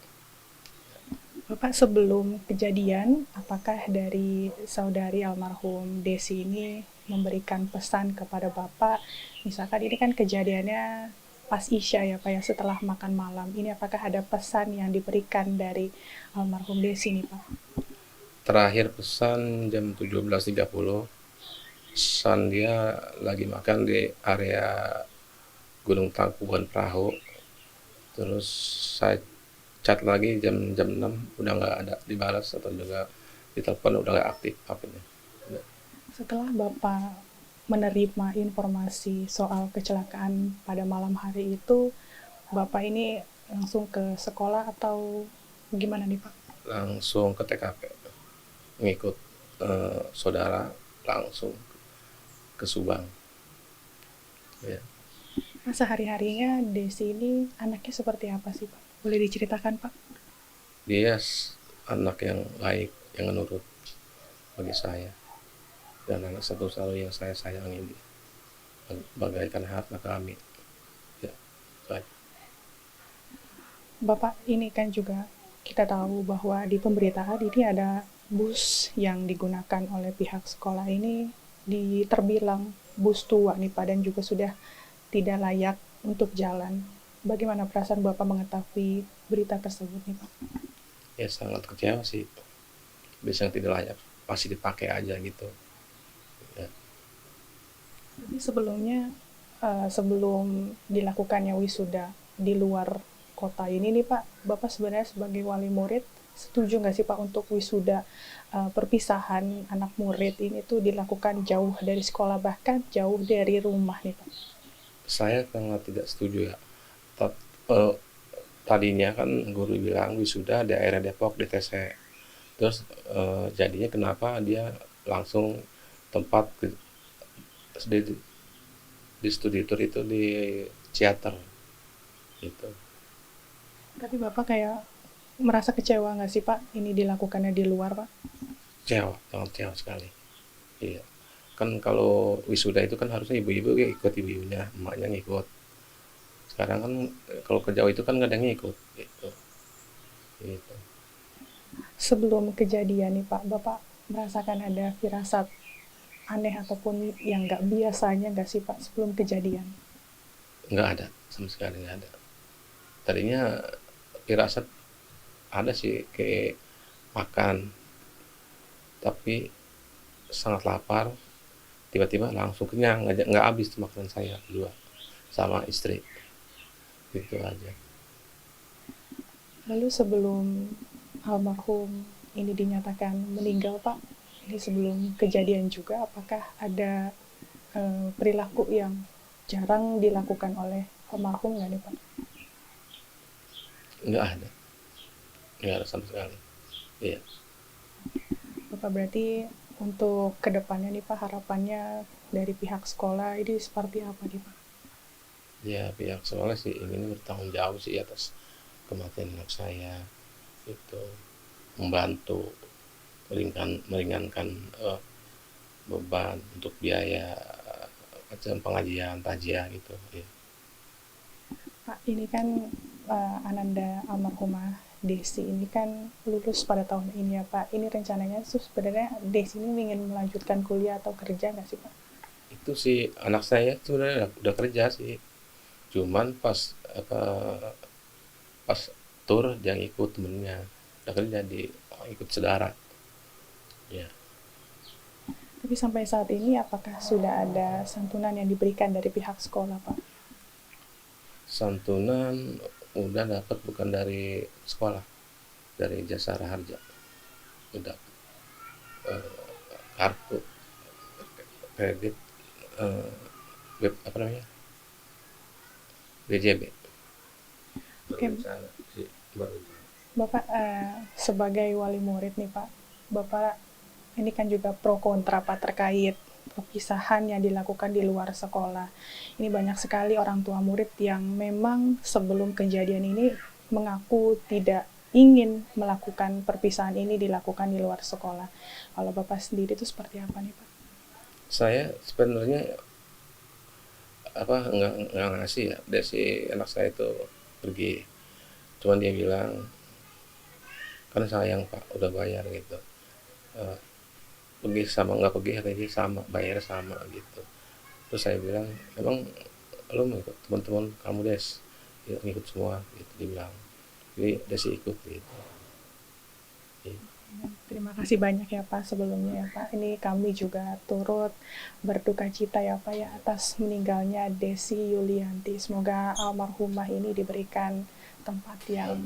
Bapak sebelum kejadian, apakah dari saudari almarhum Desi ini memberikan pesan kepada Bapak? Misalkan ini kan kejadiannya pas Isya ya Pak ya, setelah makan malam. Ini apakah ada pesan yang diberikan dari almarhum Desi nih Pak? Terakhir pesan jam 17.30. Pesan dia lagi makan di area Gunung Tangkuban Perahu. Terus saya chat lagi jam 6 udah nggak ada dibalas atau juga ditelepon udah nggak aktif HP-nya. Setelah Bapak menerima informasi soal kecelakaan pada malam hari itu, Bapak ini langsung ke sekolah atau gimana nih Pak? Langsung ke TKP, ngikut saudara langsung ke Subang. Ya. Nah, sehari-harinya Desi ini anaknya seperti apa sih Pak? Boleh diceritakan Pak? Dia anak yang baik, yang nurut bagi saya. Dan anak satu-satunya yang saya sayangi bagaikan harta kami. Ya, baik. Bapak, ini kan juga kita tahu bahwa di pemberitaan ini ada bus yang digunakan oleh pihak sekolah ini terbilang bus tua nih Pak, dan juga sudah tidak layak untuk jalan. Bagaimana perasaan Bapak mengetahui berita tersebut nih Pak? Ya sangat kecewa sih. Bisa yang tidak layak, pasti dipakai aja gitu. Ya. Tapi sebelumnya, sebelum dilakukannya wisuda di luar kota ini nih Pak, Bapak sebenarnya sebagai wali murid setuju nggak sih Pak untuk wisuda perpisahan anak murid ini tuh dilakukan jauh dari sekolah, bahkan jauh dari rumah nih Pak? Saya sangat tidak setuju ya. Tadinya kan guru bilang wisuda daerah Depok DTC. Terus jadinya kenapa dia langsung tempat di studi tour itu di Ciater gitu. Tapi Bapak kayak merasa kecewa nggak sih Pak ini dilakukannya di luar Pak? Kecewa, sangat kecewa sekali. Iya. Kan kalau wisuda itu kan harusnya ibu-ibu ya ikut ibu-ibunya, emaknya ngikut. Sekarang kan kalau ke jauh itu kan nggak ada yang ngikut gitu. Gitu. Sebelum kejadian nih Pak, Bapak merasakan ada firasat aneh ataupun yang nggak biasanya nggak sih Pak sebelum kejadian? Nggak ada, sama sekali nggak ada. Tadinya firasat ada sih kayak makan, tapi sangat lapar, tiba-tiba langsung kenyang, nggak habis tuh makanan saya berdua sama istri, gitu aja. Lalu sebelum almarhum ini dinyatakan meninggal Pak, ini sebelum kejadian juga apakah ada perilaku yang jarang dilakukan oleh almarhum nggak nih Pak? Nggak ada sama sekali. Iya. Bapak berarti untuk kedepannya nih Pak, harapannya dari pihak sekolah ini seperti apa nih Pak? Ya pihak sekolah sih ingin bertanggung jawab sih atas kematian anak saya, itu membantu meringankan beban untuk biaya macam pengajian tajiah gitu ya. Pak, ini kan Ananda almarhumah Desi ini kan lulus pada tahun ini ya Pak. Ini rencananya sebenarnya Desi ini ingin melanjutkan kuliah atau kerja nggak sih Pak? Itu sih anak saya sebenarnya udah kerja sih, cuman pas tur dia ikut temennya, udah kerja ikut saudara ya. Tapi sampai saat ini apakah sudah ada santunan yang diberikan dari pihak sekolah Pak? Santunan udah dapat, bukan dari sekolah, dari Jasara Harja udah kartu kredit apa namanya BJB. Oke. Bapak sebagai wali murid nih Pak, Bapak ini kan juga pro kontra Pak terkait perpisahan yang dilakukan di luar sekolah. Ini banyak sekali orang tua murid yang memang sebelum kejadian ini mengaku tidak ingin melakukan perpisahan ini dilakukan di luar sekolah. Kalau Bapak sendiri itu seperti apa nih Pak? Saya sebenarnya nggak ngasih ya Desi anak saya itu pergi, cuman dia bilang kan sayang Pak udah bayar gitu, pergi sama nggak pergi lagi sama, bayar sama gitu. Terus saya bilang emang lo mau ikut teman-teman kamu Des ya, ngikut semua gitu dibilang, jadi Desi ikut gitu. Terima kasih banyak ya Pak sebelumnya ya Pak. Ini kami juga turut berduka cita ya Pak ya atas meninggalnya Desi Yulianti. Semoga almarhumah ini diberikan tempat yang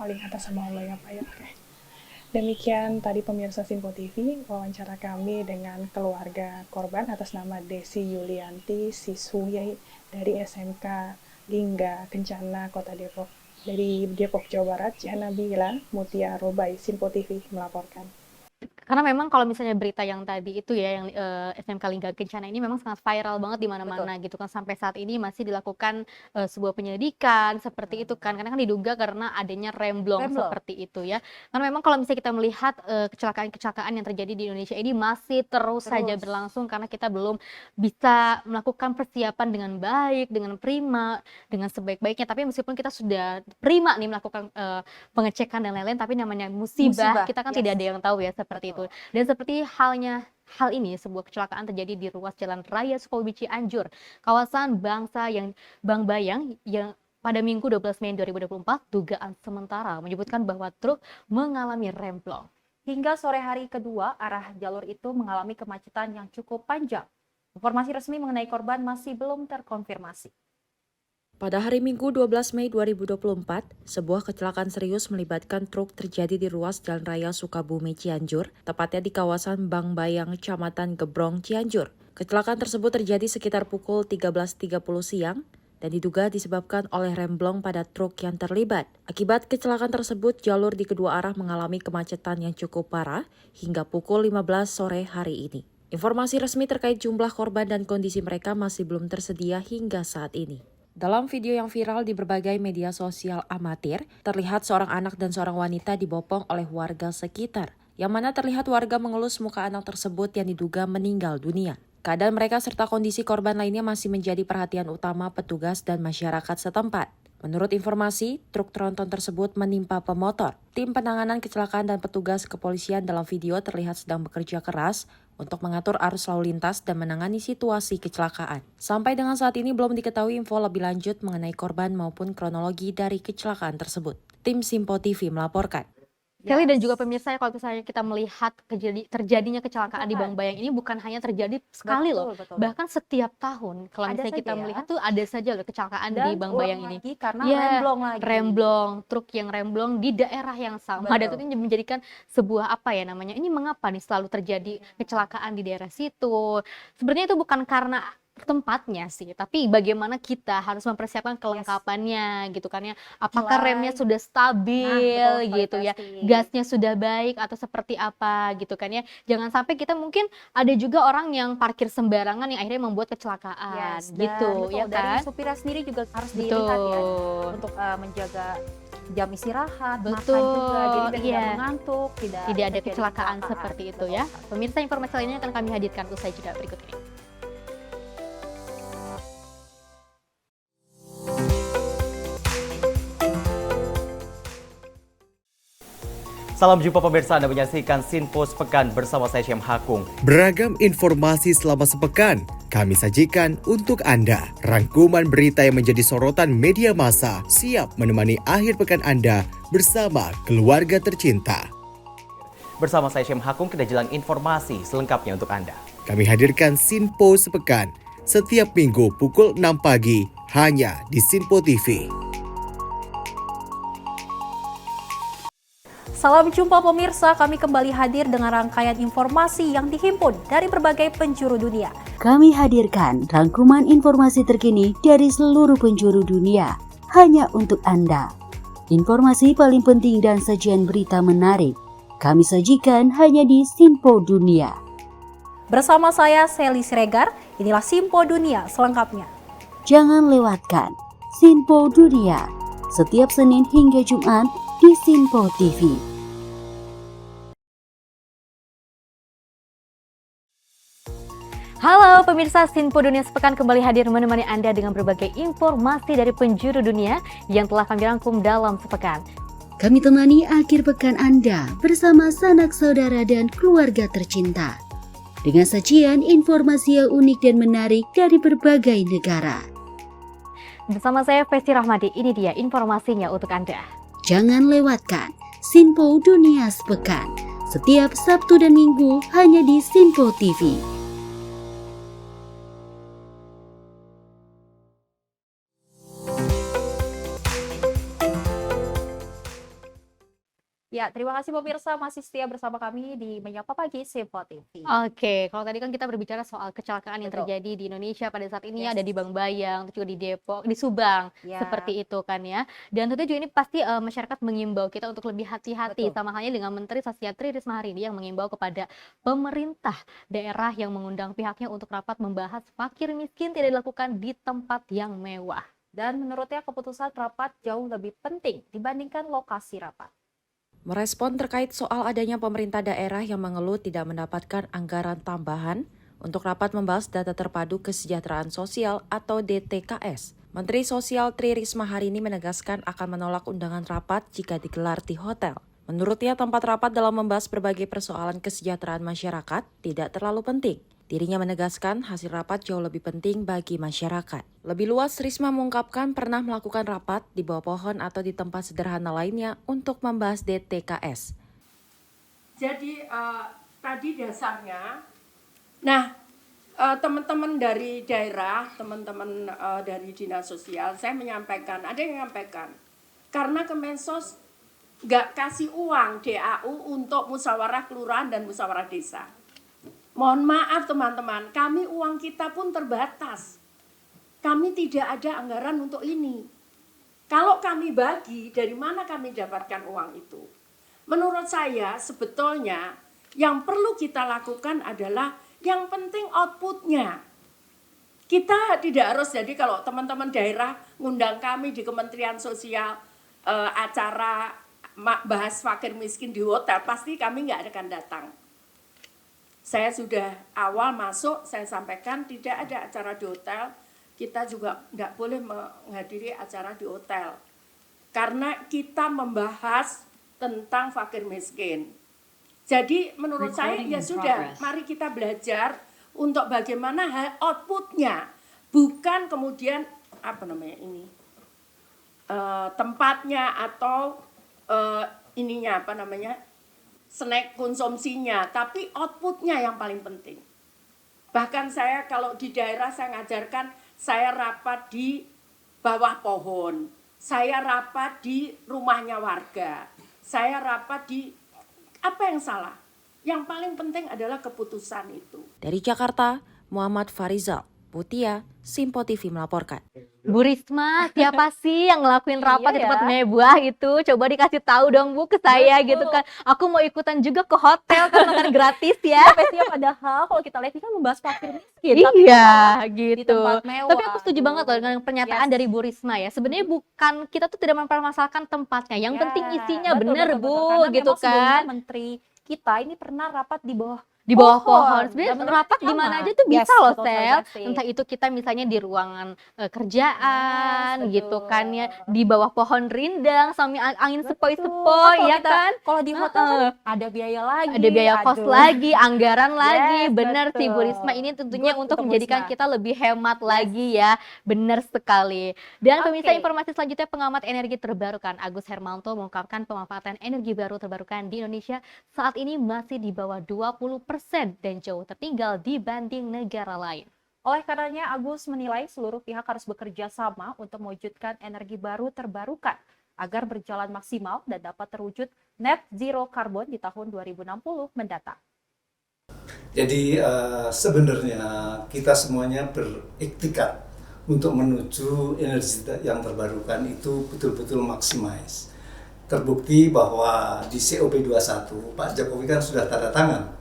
paling atas sama Allah ya Pak ya. Oke. Demikian tadi pemirsa Simpo TV wawancara kami dengan keluarga korban atas nama Desi Yulianti, siswi dari SMK Lingga Kencana Kota Depok. Dari Depok, Jawa Barat, Nabila Mutia Robai, Simpo TV melaporkan. Karena memang kalau misalnya berita yang tadi itu ya, yang SMK Lingga Kencana ini memang sangat viral banget di mana-mana gitu kan. Sampai saat ini masih dilakukan sebuah penyelidikan seperti itu kan. Karena kan diduga karena adanya remblong seperti itu ya. Karena memang kalau misalnya kita melihat kecelakaan-kecelakaan yang terjadi di Indonesia ini masih terus saja berlangsung karena kita belum bisa melakukan persiapan dengan baik, dengan prima, dengan sebaik-baiknya. Tapi meskipun kita sudah prima nih melakukan pengecekan dan lain-lain, tapi namanya musibah kita kan tidak ada yang tahu ya seperti itu. Dan seperti hal ini, sebuah kecelakaan terjadi di ruas Jalan Raya Sukabumi Cianjur, kawasan Bang Bayang yang pada Minggu 12 Mei 2024, dugaan sementara menyebutkan bahwa truk mengalami remblong. Hingga sore hari kedua, arah jalur itu mengalami kemacetan yang cukup panjang. Informasi resmi mengenai korban masih belum terkonfirmasi. Pada hari Minggu 12 Mei 2024, sebuah kecelakaan serius melibatkan truk terjadi di ruas Jalan Raya Sukabumi Cianjur, tepatnya di kawasan Bangbayang, Kecamatan Gebrong, Cianjur. Kecelakaan tersebut terjadi sekitar pukul 13.30 siang dan diduga disebabkan oleh remblong pada truk yang terlibat. Akibat kecelakaan tersebut, jalur di kedua arah mengalami kemacetan yang cukup parah hingga pukul 15 sore hari ini. Informasi resmi terkait jumlah korban dan kondisi mereka masih belum tersedia hingga saat ini. Dalam video yang viral di berbagai media sosial amatir, terlihat seorang anak dan seorang wanita dibopong oleh warga sekitar, yang mana terlihat warga mengelus muka anak tersebut yang diduga meninggal dunia. Keadaan mereka serta kondisi korban lainnya masih menjadi perhatian utama petugas dan masyarakat setempat. Menurut informasi, truk tronton tersebut menimpa pemotor. Tim penanganan kecelakaan dan petugas kepolisian dalam video terlihat sedang bekerja keras untuk mengatur arus lalu lintas dan menangani situasi kecelakaan. Sampai dengan saat ini belum diketahui info lebih lanjut mengenai korban maupun kronologi dari kecelakaan tersebut. Tim Simpo TV melaporkan. Kelly dan juga pemirsa, kalau misalnya kita melihat terjadinya kecelakaan di Bangbayang ini bukan hanya terjadi sekali loh, bahkan setiap tahun kalau Ada misalnya kita saja ya. melihat tuh ada saja loh kecelakaan Dan di Bangbayang ulang ini. lagi karena Iya, remblong lagi. remblong, truk yang remblong di daerah yang sama. Dan Betul. itu menjadikan sebuah apa ya namanya, ini mengapa nih selalu terjadi kecelakaan di daerah situ. Sebenarnya itu bukan karena tempatnya sih, tapi bagaimana kita harus mempersiapkan kelengkapannya gitu kan ya. Apakah remnya sudah stabil betul, gitu ya, pasti. gasnya sudah baik atau seperti apa gitu kan ya. Jangan sampai kita mungkin ada juga orang yang parkir sembarangan yang akhirnya membuat kecelakaan gitu ya Dari kan. supirnya sendiri juga harus dilihat ya Betul. untuk menjaga jam istirahat, makan Betul, juga, jadi biar tidak iya. mengantuk, Tidak ada terjadi kecelakaan seperti itu ya. Pemirsa, informasi lainnya akan kami hadirkan usai jeda berikut ini. Salam jumpa pemirsa, Anda menyaksikan Sinpo Sepekan bersama saya Syam Hakung. Beragam informasi selama sepekan kami sajikan untuk Anda. Rangkuman berita yang menjadi sorotan media massa siap menemani akhir pekan Anda bersama keluarga tercinta. Bersama saya Syam Hakung, kita jelang informasi selengkapnya untuk Anda. Kami hadirkan Sinpo Sepekan setiap minggu pukul 6 pagi hanya di Sinpo TV. Salam jumpa pemirsa, kami kembali hadir dengan rangkaian informasi yang dihimpun dari berbagai penjuru dunia. Kami hadirkan rangkuman informasi terkini dari seluruh penjuru dunia hanya untuk Anda. Informasi paling penting dan sajian berita menarik kami sajikan hanya di Sinpo Dunia. Bersama saya Sally Siregar, inilah Simpo Dunia selengkapnya. Jangan lewatkan Sinpo Dunia setiap Senin hingga Jumat di Sinpo TV. Halo pemirsa, Sinpo Dunia Sepekan kembali hadir menemani Anda dengan berbagai informasi dari penjuru dunia yang telah kami rangkum dalam sepekan. Kami temani akhir pekan Anda bersama sanak saudara dan keluarga tercinta. Dengan sajian informasi yang unik dan menarik dari berbagai negara. Bersama saya Festi Rahmadi, ini dia informasinya untuk Anda. Jangan lewatkan Sinpo Dunia Sepekan setiap Sabtu dan Minggu hanya di Sinpo TV. Ya, terima kasih pemirsa masih setia bersama kami di Menyapa Pagi Simpo TV. Oke, kalau tadi kan kita berbicara soal kecelakaan yang terjadi di Indonesia pada saat ini ada di Bangbayang, terus juga di Depok, di Subang, seperti itu kan ya. Dan tentu juga ini pasti masyarakat mengimbau kita untuk lebih hati-hati, sama halnya dengan Menteri Sosial Tri Risma hari ini yang mengimbau kepada pemerintah daerah yang mengundang pihaknya untuk rapat membahas fakir miskin tidak dilakukan di tempat yang mewah. Dan menurutnya keputusan rapat jauh lebih penting dibandingkan lokasi rapat. Merespon terkait soal adanya pemerintah daerah yang mengeluh tidak mendapatkan anggaran tambahan untuk rapat membahas data terpadu kesejahteraan sosial atau DTKS. Menteri Sosial Tri Risma hari ini menegaskan akan menolak undangan rapat jika digelar di hotel. Menurutnya tempat rapat dalam membahas berbagai persoalan kesejahteraan masyarakat tidak terlalu penting. Dirinya menegaskan hasil rapat jauh lebih penting bagi masyarakat. Lebih luas, Risma mengungkapkan pernah melakukan rapat di bawah pohon atau di tempat sederhana lainnya untuk membahas DTKS. Jadi tadi dasarnya, teman-teman dari daerah, teman-teman dari dinas sosial, saya menyampaikan, ada yang menyampaikan, karena Kemensos nggak kasih uang DAU untuk musyawarah kelurahan dan musyawarah desa. Mohon maaf teman-teman, kami uang kita pun terbatas. Kami tidak ada anggaran untuk ini. Kalau kami bagi, dari mana kami dapatkan uang itu? Menurut saya sebetulnya yang perlu kita lakukan adalah yang penting outputnya. Kita tidak harus, jadi kalau teman-teman daerah ngundang kami di Kementerian Sosial acara bahas fakir miskin di hotel, pasti kami nggak akan datang. Saya sudah awal masuk, saya sampaikan tidak ada acara di hotel, kita juga nggak boleh menghadiri acara di hotel. Karena kita membahas tentang fakir miskin. Jadi menurut saya ya sudah, mari kita belajar untuk bagaimana outputnya, bukan kemudian tempatnya atau snack konsumsinya, tapi outputnya yang paling penting. Bahkan saya kalau di daerah saya ngajarkan, saya rapat di bawah pohon, saya rapat di rumahnya warga, saya rapat di apa yang salah? Yang paling penting adalah keputusan itu. Dari Jakarta, Muhammad Farizal, Putia, Simpo TV melaporkan. Bu Risma, siapa sih yang ngelakuin rapat di tempat mewah itu? Coba dikasih tahu dong Bu ke saya gitu kan. Aku mau ikutan juga ke hotel kan, makan gratis ya. Spesial padahal kalau kita lihat ini kan membahas fakir miskin. Iya di gitu. tempat mewah. Tapi aku setuju banget loh dengan pernyataan dari Bu Risma ya. Sebenarnya bukan kita tuh tidak mempermasalahkan tempatnya, yang penting isinya bener Bu gitu kan. Menteri kita ini pernah rapat di bawah pohon. Sebenarnya rapat di mana aja tuh bisa loh, Sel. Entah itu kita misalnya di ruangan kerjaan gitu kan ya, di bawah pohon rindang sambil angin sepoi-sepoi ya kan. Kalau di hotel kan ada biaya lagi. Ada biaya kos lagi, anggaran lagi. Bener sih Bu Risma, ini tentunya untuk menjadikan kita lebih hemat lagi ya. Bener sekali. Dan pemirsa, informasi selanjutnya, pengamat energi terbarukan Agus Hermanto mengungkapkan pemanfaatan energi baru terbarukan di Indonesia saat ini masih di bawah 20% dan jauh tertinggal dibanding negara lain. Oleh karenanya, Agus menilai seluruh pihak harus bekerja sama untuk mewujudkan energi baru terbarukan agar berjalan maksimal dan dapat terwujud net zero carbon di tahun 2060 mendatang. Jadi sebenarnya kita semuanya beriktikad untuk menuju energi yang terbarukan itu betul-betul maksimis. Terbukti bahwa di COP21 Pak Jokowi kan sudah tanda tangan.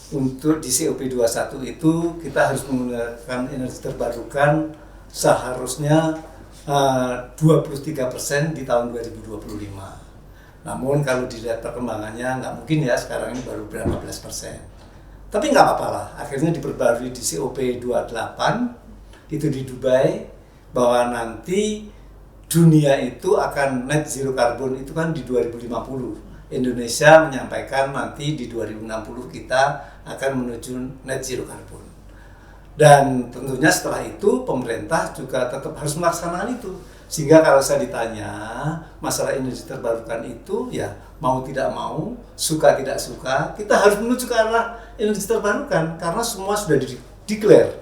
Untuk di COP21 itu kita harus menggunakan energi terbarukan seharusnya 23% di tahun 2025. Namun kalau dilihat perkembangannya nggak mungkin ya, sekarang ini baru berapa belas persen. Tapi nggak apa-apa lah, akhirnya diperbarui di COP28 itu di Dubai, bahwa nanti dunia itu akan net zero carbon itu kan di 2050. Indonesia menyampaikan nanti di 2060 kita akan menuju net zero carbon. Dan tentunya setelah itu pemerintah juga tetap harus melaksanakan itu. Sehingga kalau saya ditanya masalah energi terbarukan itu ya mau tidak mau, suka tidak suka, kita harus menuju ke arah energi terbarukan karena semua sudah di-declare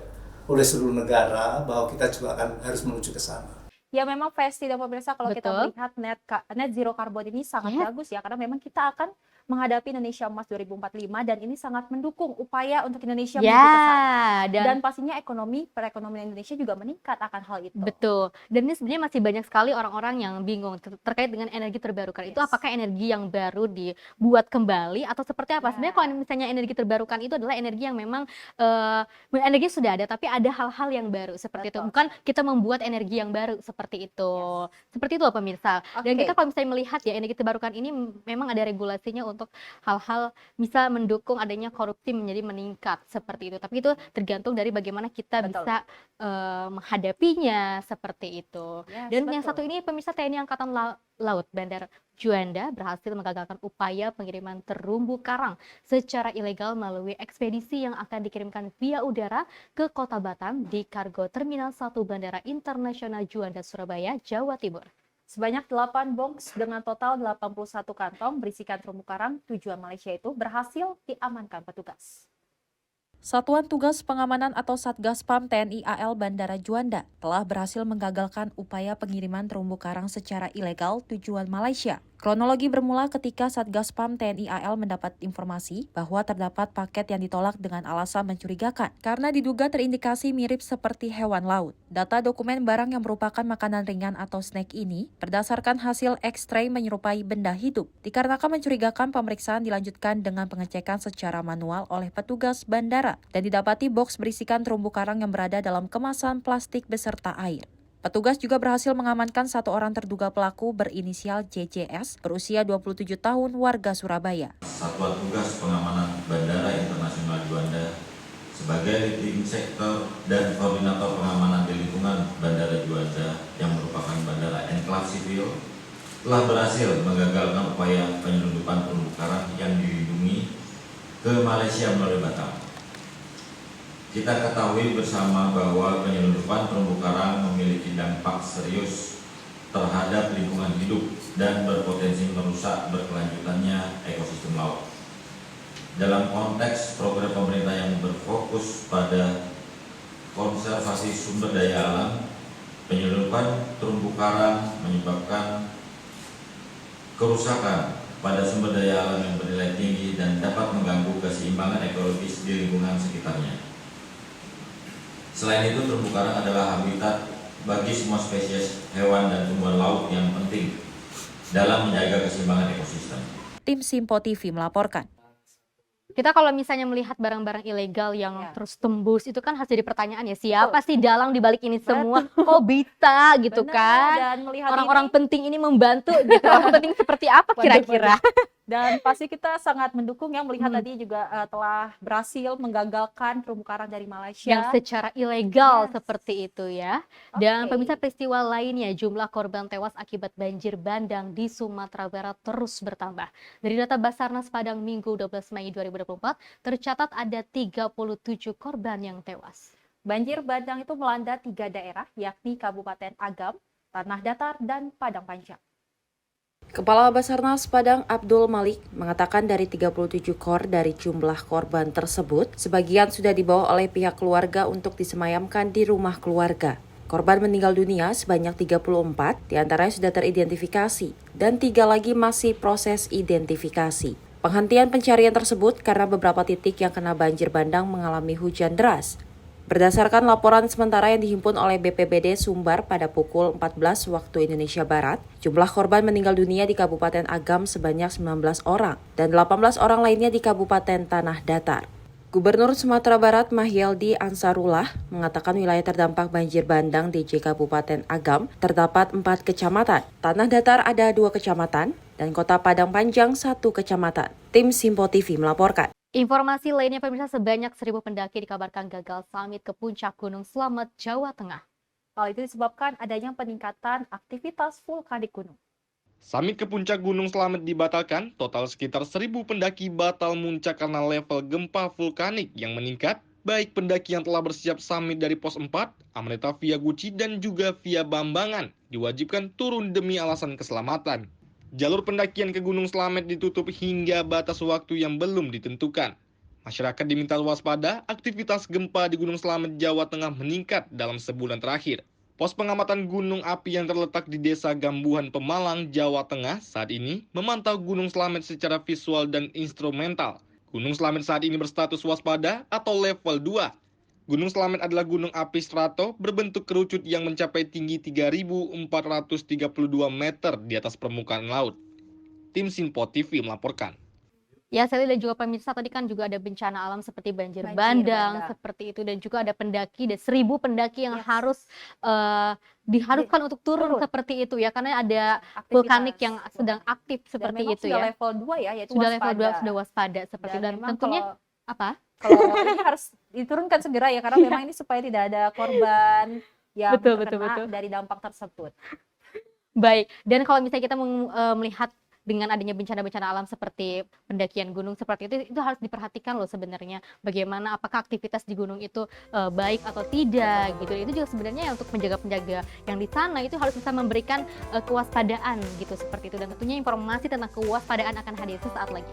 oleh seluruh negara bahwa kita juga akan harus menuju ke sana. Ya memang Festi dan pemirsa, kalau kita melihat net zero carbon ini sangat bagus ya, karena memang kita akan menghadapi Indonesia Emas 2045 dan ini sangat mendukung upaya untuk Indonesia menuju ke sana. Dan pastinya perekonomian Indonesia juga meningkat akan hal itu. Betul. Dan ini sebenarnya masih banyak sekali orang-orang yang bingung terkait dengan energi terbarukan. Itu apakah energi yang baru dibuat kembali atau seperti apa? Sebenarnya kalau misalnya energi terbarukan itu adalah energi yang memang energi sudah ada, tapi ada hal-hal yang baru seperti itu. Bukan kita membuat energi yang baru seperti itu. Seperti itu pemirsa. Dan kita kalau misalnya melihat ya, energi terbarukan ini memang ada regulasinya untuk hal-hal bisa mendukung adanya korupsi menjadi meningkat seperti itu. Tapi itu tergantung dari bagaimana kita bisa menghadapinya seperti itu. Dan yang satu ini pemirsa, TNI Angkatan Laut Bandar Juanda berhasil menggagalkan upaya pengiriman terumbu karang secara ilegal melalui ekspedisi yang akan dikirimkan via udara ke Kota Batam di Kargo Terminal 1 Bandara Internasional Juanda, Surabaya, Jawa Timur. Sebanyak 8 box dengan total 81 kantong berisikan terumbu karang tujuan Malaysia itu berhasil diamankan petugas. Satuan Tugas Pengamanan atau Satgaspam TNI AL Bandara Juanda telah berhasil menggagalkan upaya pengiriman terumbu karang secara ilegal tujuan Malaysia. Kronologi bermula ketika Satgaspam TNI AL mendapat informasi bahwa terdapat paket yang ditolak dengan alasan mencurigakan karena diduga terindikasi mirip seperti hewan laut. Data dokumen barang yang merupakan makanan ringan atau snack ini berdasarkan hasil X-ray menyerupai benda hidup. Dikarenakan mencurigakan, pemeriksaan dilanjutkan dengan pengecekan secara manual oleh petugas bandara dan didapati boks berisikan terumbu karang yang berada dalam kemasan plastik beserta air. Petugas juga berhasil mengamankan satu orang terduga pelaku berinisial JJS berusia 27 tahun warga Surabaya. Satuan Tugas Pengamanan Bandara Internasional Juanda sebagai leading sektor dan koordinator pengamanan di lingkungan Bandara Juanda yang merupakan bandara enklave sipil telah berhasil menggagalkan upaya penyelundupan terumbu karang yang dilindungi ke Malaysia melalui Batam. Kita ketahui bersama bahwa penyelundupan terumbu karang memiliki dampak serius terhadap lingkungan hidup dan berpotensi merusak berkelanjutannya ekosistem laut. Dalam konteks program pemerintah yang berfokus pada konservasi sumber daya alam, penyelundupan terumbu karang menyebabkan kerusakan pada sumber daya alam yang bernilai tinggi dan dapat mengganggu keseimbangan ekologis di lingkungan sekitarnya. Selain itu, terumbu karang adalah habitat bagi semua spesies hewan dan tumbuhan laut yang penting dalam menjaga keseimbangan ekosistem. Tim Simpo TV melaporkan. Kita kalau misalnya melihat barang-barang ilegal yang terus tembus, itu kan harus jadi pertanyaan ya, siapa sih dalang di balik ini semua? Kok bisa gitu kan? Dan melihat Orang-orang penting ini membantu gitu. Orang penting seperti apa kira-kira? Dan pasti kita sangat mendukung yang melihat tadi juga telah berhasil menggagalkan terumbu karang dari Malaysia yang secara ilegal seperti itu ya. Dan pemirsa, peristiwa lainnya, jumlah korban tewas akibat banjir bandang di Sumatera Barat terus bertambah. Dari data Basarnas Padang Minggu 12 Mei 2024 tercatat ada 37 korban yang tewas. Banjir bandang itu melanda 3 daerah, yakni Kabupaten Agam, Tanah Datar, dan Padang Panjang. Kepala Basarnas Padang Abdul Malik mengatakan dari 37 kor dari jumlah korban tersebut, sebagian sudah dibawa oleh pihak keluarga untuk disemayamkan di rumah keluarga. Korban meninggal dunia sebanyak 34, diantaranya sudah teridentifikasi, dan 3 lagi masih proses identifikasi. Penghentian pencarian tersebut karena beberapa titik yang kena banjir bandang mengalami hujan deras. Berdasarkan laporan sementara yang dihimpun oleh BPBD Sumbar pada pukul 14 waktu Indonesia Barat, jumlah korban meninggal dunia di Kabupaten Agam sebanyak 19 orang dan 18 orang lainnya di Kabupaten Tanah Datar. Gubernur Sumatera Barat Mahyeldi Ansarullah mengatakan wilayah terdampak banjir bandang di Kabupaten Agam terdapat 4 kecamatan. Tanah Datar ada 2 kecamatan dan Kota Padang Panjang 1 kecamatan. Tim Simpo TV melaporkan. Informasi lainnya pemirsa, sebanyak 1.000 pendaki dikabarkan gagal summit ke puncak Gunung Slamet, Jawa Tengah. Hal itu disebabkan adanya peningkatan aktivitas vulkanik gunung. Summit ke puncak Gunung Slamet dibatalkan, total sekitar 1.000 pendaki batal muncak karena level gempa vulkanik yang meningkat, baik pendaki yang telah bersiap summit dari pos 4, Amanita via Guci dan juga via Bambangan, diwajibkan turun demi alasan keselamatan. Jalur pendakian ke Gunung Slamet ditutup hingga batas waktu yang belum ditentukan. Masyarakat diminta waspada, aktivitas gempa di Gunung Slamet, Jawa Tengah meningkat dalam sebulan terakhir. Pos pengamatan gunung api yang terletak di Desa Gambuhan, Pemalang, Jawa Tengah saat ini memantau Gunung Slamet secara visual dan instrumental. Gunung Slamet saat ini berstatus waspada atau level 2. Gunung Slamet adalah gunung api strato berbentuk kerucut yang mencapai tinggi 3.432 meter di atas permukaan laut. Tim Simpo TV melaporkan. Ya, Sally dan juga pemirsa, tadi kan juga ada bencana alam seperti banjir bandang, seperti itu, dan juga ada pendaki, ada 1.000 pendaki yang harus diharuskan untuk turun seperti itu ya, karena ada vulkanik yang sedang aktif seperti itu ya. Sudah level 2 ya, yaitu sudah level 2, sudah waspada seperti itu. Dan tentunya apa? Kalau ini harus diturunkan segera ya, karena memang ini supaya tidak ada korban yang terkena dari dampak tersebut. Baik, dan kalau misalnya kita melihat dengan adanya bencana-bencana alam seperti pendakian gunung seperti itu harus diperhatikan loh sebenarnya, bagaimana apakah aktivitas di gunung itu baik atau tidak gitu. Itu juga sebenarnya untuk penjaga-penjaga yang di sana itu harus bisa memberikan kewaspadaan gitu seperti itu, dan tentunya informasi tentang kewaspadaan akan hadir sesaat lagi.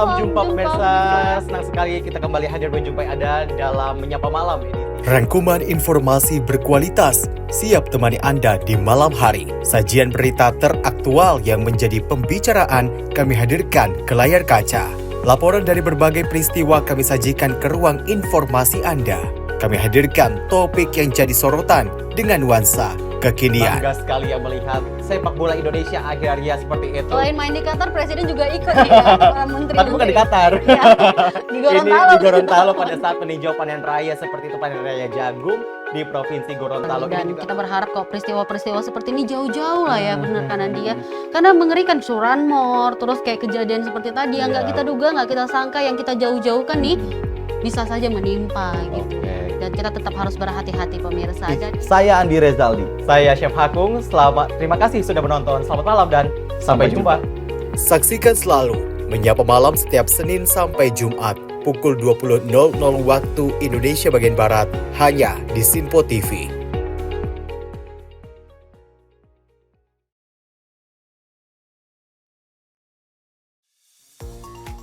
Salam jumpa pemirsa, senang sekali kita kembali hadir menjumpai Anda dalam Menyapa Malam ini. Rangkuman informasi berkualitas siap temani Anda di malam hari. Sajian berita teraktual yang menjadi pembicaraan kami hadirkan ke layar kaca. Laporan dari berbagai peristiwa kami sajikan ke ruang informasi Anda. Kami hadirkan topik yang jadi sorotan dengan nuansa kekinian. Bangga sekali yang melihat sepak bola Indonesia akhir-akhir seperti itu. Selain main di Qatar, Presiden juga ikut ya, para menteri. Tapi bukan di Qatar. Ya, di Gorontalo. Ini di Gorontalo pada saat meninjau panen raya seperti itu, panen raya jagung di Provinsi Gorontalo. Dan kita berharap kok peristiwa-peristiwa seperti ini jauh-jauh lah ya, bener kan Andi ya. Karena mengerikan curanmor, terus kayak kejadian seperti tadi yang nggak kita duga, nggak kita sangka, yang kita jauh-jauhkan nih bisa saja menimpa gitu. Dan kita tetap harus berhati-hati pemirsa. Saya Andi Rezaldi, saya Chef Hakung. Terima kasih sudah menonton. Selamat malam dan sampai jumpa. Saksikan selalu Menyapa Malam setiap Senin sampai Jumat pukul 20.00 waktu Indonesia bagian Barat hanya di Sinpo TV.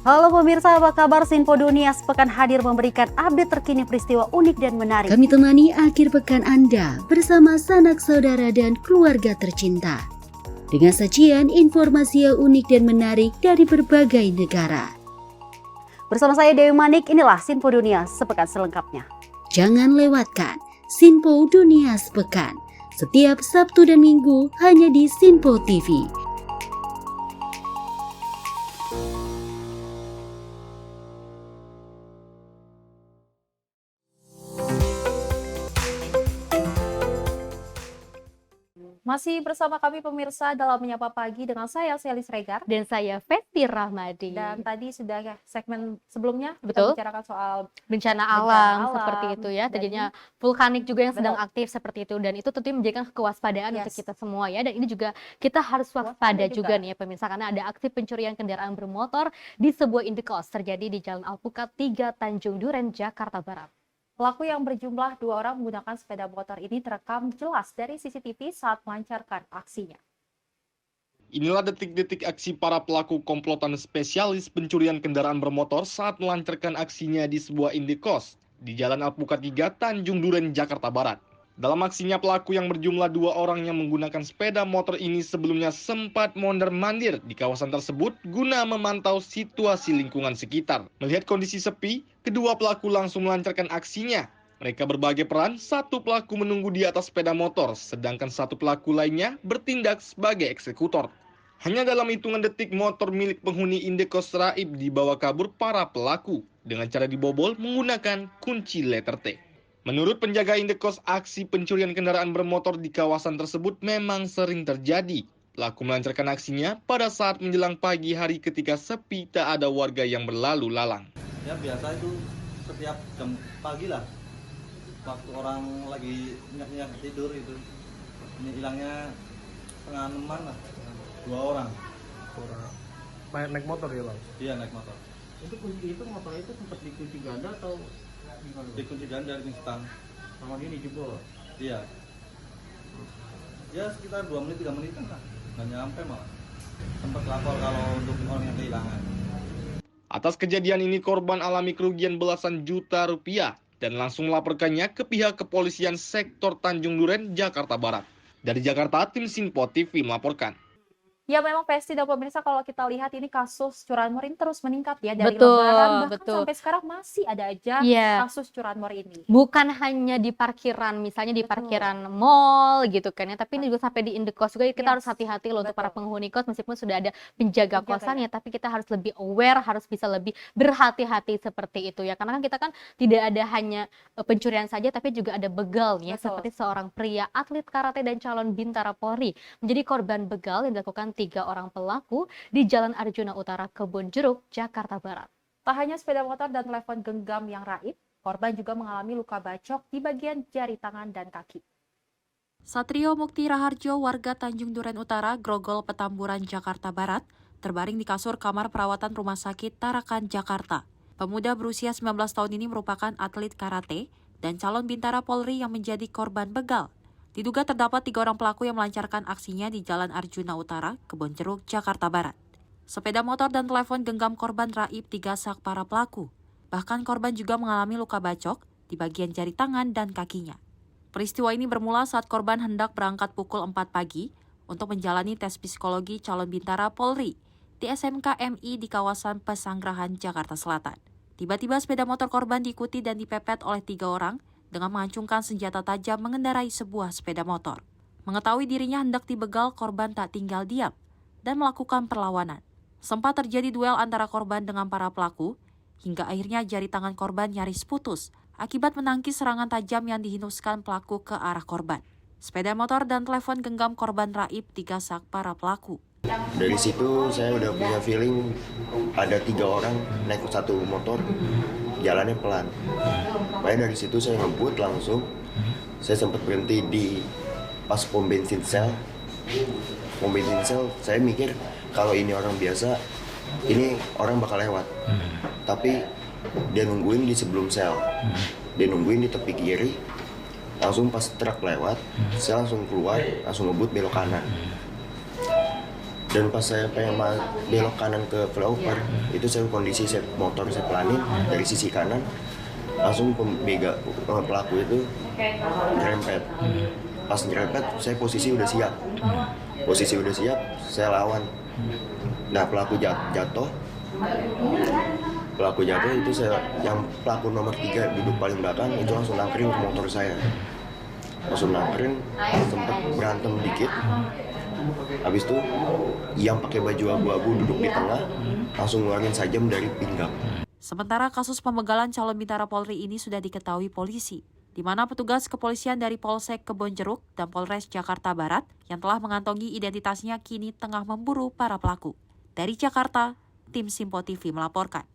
Halo pemirsa, apa kabar? Sinpo Dunia sepekan hadir memberikan update terkini peristiwa unik dan menarik. Kami temani akhir pekan Anda bersama sanak saudara dan keluarga tercinta. Dengan sajian informasi yang unik dan menarik dari berbagai negara. Bersama saya Dewi Manik, inilah Sinpo Dunia sepekan selengkapnya. Jangan lewatkan Sinpo Dunia sepekan setiap Sabtu dan Minggu hanya di Sinpo TV. Masih bersama kami pemirsa dalam Menyapa Pagi dengan saya Selis Regar dan saya Festi Rahmadi. Dan tadi sudah segmen sebelumnya Betul. kita bicarakan soal bencana alam seperti itu ya. Tadinya vulkanik juga yang sedang aktif seperti itu, dan itu tentunya menjadikan kewaspadaan untuk kita semua ya. Dan ini juga kita harus waspada juga nih ya pemirsa, karena ada aksi pencurian kendaraan bermotor di sebuah indekos terjadi di Jalan Alpukat 3 Tanjung Duren, Jakarta Barat. Pelaku yang berjumlah 2 orang menggunakan sepeda motor ini terekam jelas dari CCTV saat melancarkan aksinya. Inilah detik-detik aksi para pelaku komplotan spesialis pencurian kendaraan bermotor saat melancarkan aksinya di sebuah indekos di Jalan Alpukat 3 Tanjung Duren, Jakarta Barat. Dalam aksinya, pelaku yang berjumlah 2 orang yang menggunakan sepeda motor ini sebelumnya sempat mondar-mandir di kawasan tersebut guna memantau situasi lingkungan sekitar. Melihat kondisi sepi, kedua pelaku langsung melancarkan aksinya. Mereka berbagi peran, satu pelaku menunggu di atas sepeda motor, sedangkan satu pelaku lainnya bertindak sebagai eksekutor. Hanya dalam hitungan detik, motor milik penghuni indekos Raib dibawa kabur para pelaku dengan cara dibobol menggunakan kunci letter T. Menurut penjaga indekos, aksi pencurian kendaraan bermotor di kawasan tersebut memang sering terjadi. Pelaku melancarkan aksinya pada saat menjelang pagi hari ketika sepi, tak ada warga yang berlalu lalang. Ya biasa itu setiap jam pagi lah, waktu orang lagi nyenyak-nyenyak tidur itu. Ini hilangnya setengah 6-an lah, 2 orang. Naik motor ya Bang? Iya naik motor. Itu motor itu sempat dikunci ganda atau gimana? Dikunci ganda di stang. Sama ini jebol? Iya. Ya sekitar 2 menit 3 menitan lah, nggak nyampe malah. Sempat lapor kalau untuk orang yang kehilangan. Atas kejadian ini, korban alami kerugian belasan juta rupiah dan langsung melaporkannya ke pihak kepolisian sektor Tanjung Duren, Jakarta Barat. Dari Jakarta, tim Sinpo TV melaporkan. Ya memang Festi dan pemirsa, kalau kita lihat ini kasus curanmor ini terus meningkat ya dari Lebaran bahkan sampai sekarang masih ada aja kasus curanmor ini. Bukan hanya di parkiran, misalnya di parkiran mall gitu kan ya, tapi ini juga sampai di indekos juga. Kita harus hati-hati loh untuk para penghuni kos, meskipun sudah ada penjaga kosan ya, tapi kita harus lebih aware, harus bisa lebih berhati-hati seperti itu ya. Karena kan kita kan tidak ada hanya pencurian saja, tapi juga ada begal ya, seperti seorang pria atlet karate dan calon bintara Polri menjadi korban begal yang dilakukan 3 orang pelaku di Jalan Arjuna Utara, Kebon Jeruk, Jakarta Barat. Tak hanya sepeda motor dan telepon genggam yang raib, korban juga mengalami luka bacok di bagian jari tangan dan kaki. Satrio Mukti Raharjo, warga Tanjung Duren Utara, Grogol, Petamburan, Jakarta Barat, terbaring di kasur kamar perawatan Rumah Sakit Tarakan, Jakarta. Pemuda berusia 19 tahun ini merupakan atlet karate dan calon bintara Polri yang menjadi korban begal. Diduga terdapat 3 orang pelaku yang melancarkan aksinya di Jalan Arjuna Utara, Kebon Jeruk, Jakarta Barat. Sepeda motor dan telepon genggam korban raib digasak para pelaku. Bahkan korban juga mengalami luka bacok di bagian jari tangan dan kakinya. Peristiwa ini bermula saat korban hendak berangkat pukul 4 pagi untuk menjalani tes psikologi calon bintara Polri di SMK MI di kawasan Pesanggerahan, Jakarta Selatan. Tiba-tiba sepeda motor korban diikuti dan dipepet oleh 3 orang dengan mengacungkan senjata tajam mengendarai sebuah sepeda motor. Mengetahui dirinya hendak dibegal, korban tak tinggal diam dan melakukan perlawanan. Sempat terjadi duel antara korban dengan para pelaku, hingga akhirnya jari tangan korban nyaris putus akibat menangkis serangan tajam yang dihinuskan pelaku ke arah korban. Sepeda motor dan telepon genggam korban raib digasak para pelaku. Dari situ saya udah punya feeling ada 3 orang naik satu motor, jalannya pelan. Makanya dari situ saya ngebut langsung. Saya sempat berhenti di pas pom bensin sel. Pom bensin sel, saya mikir kalau ini orang biasa, ini orang bakal lewat. Tapi dia nungguin di sebelum sel. Dia nungguin di tepi kiri. Langsung pas truk lewat, saya langsung keluar, langsung ngebut belok kanan. Dan pas saya pengen belok kanan ke flyover, itu saya kondisi motor saya pelanin dari sisi kanan, langsung pelaku itu nyerempet. Pas nyerempet, saya posisi udah siap. Posisi udah siap, saya lawan. Nah pelaku jatuh. Pelaku jatuh itu saya, yang pelaku nomor 3 duduk paling belakang itu langsung nangkring ke motor saya. Langsung nangkring, sempat berantem dikit. Habis itu yang pakai baju abu-abu duduk di tengah, langsung ngeluarin sajam dari pinggang. Sementara kasus pembegalan calon bintara Polri ini sudah diketahui polisi, di mana petugas kepolisian dari Polsek Kebonjeruk dan Polres Jakarta Barat yang telah mengantongi identitasnya kini tengah memburu para pelaku. Dari Jakarta, tim Simpo TV melaporkan.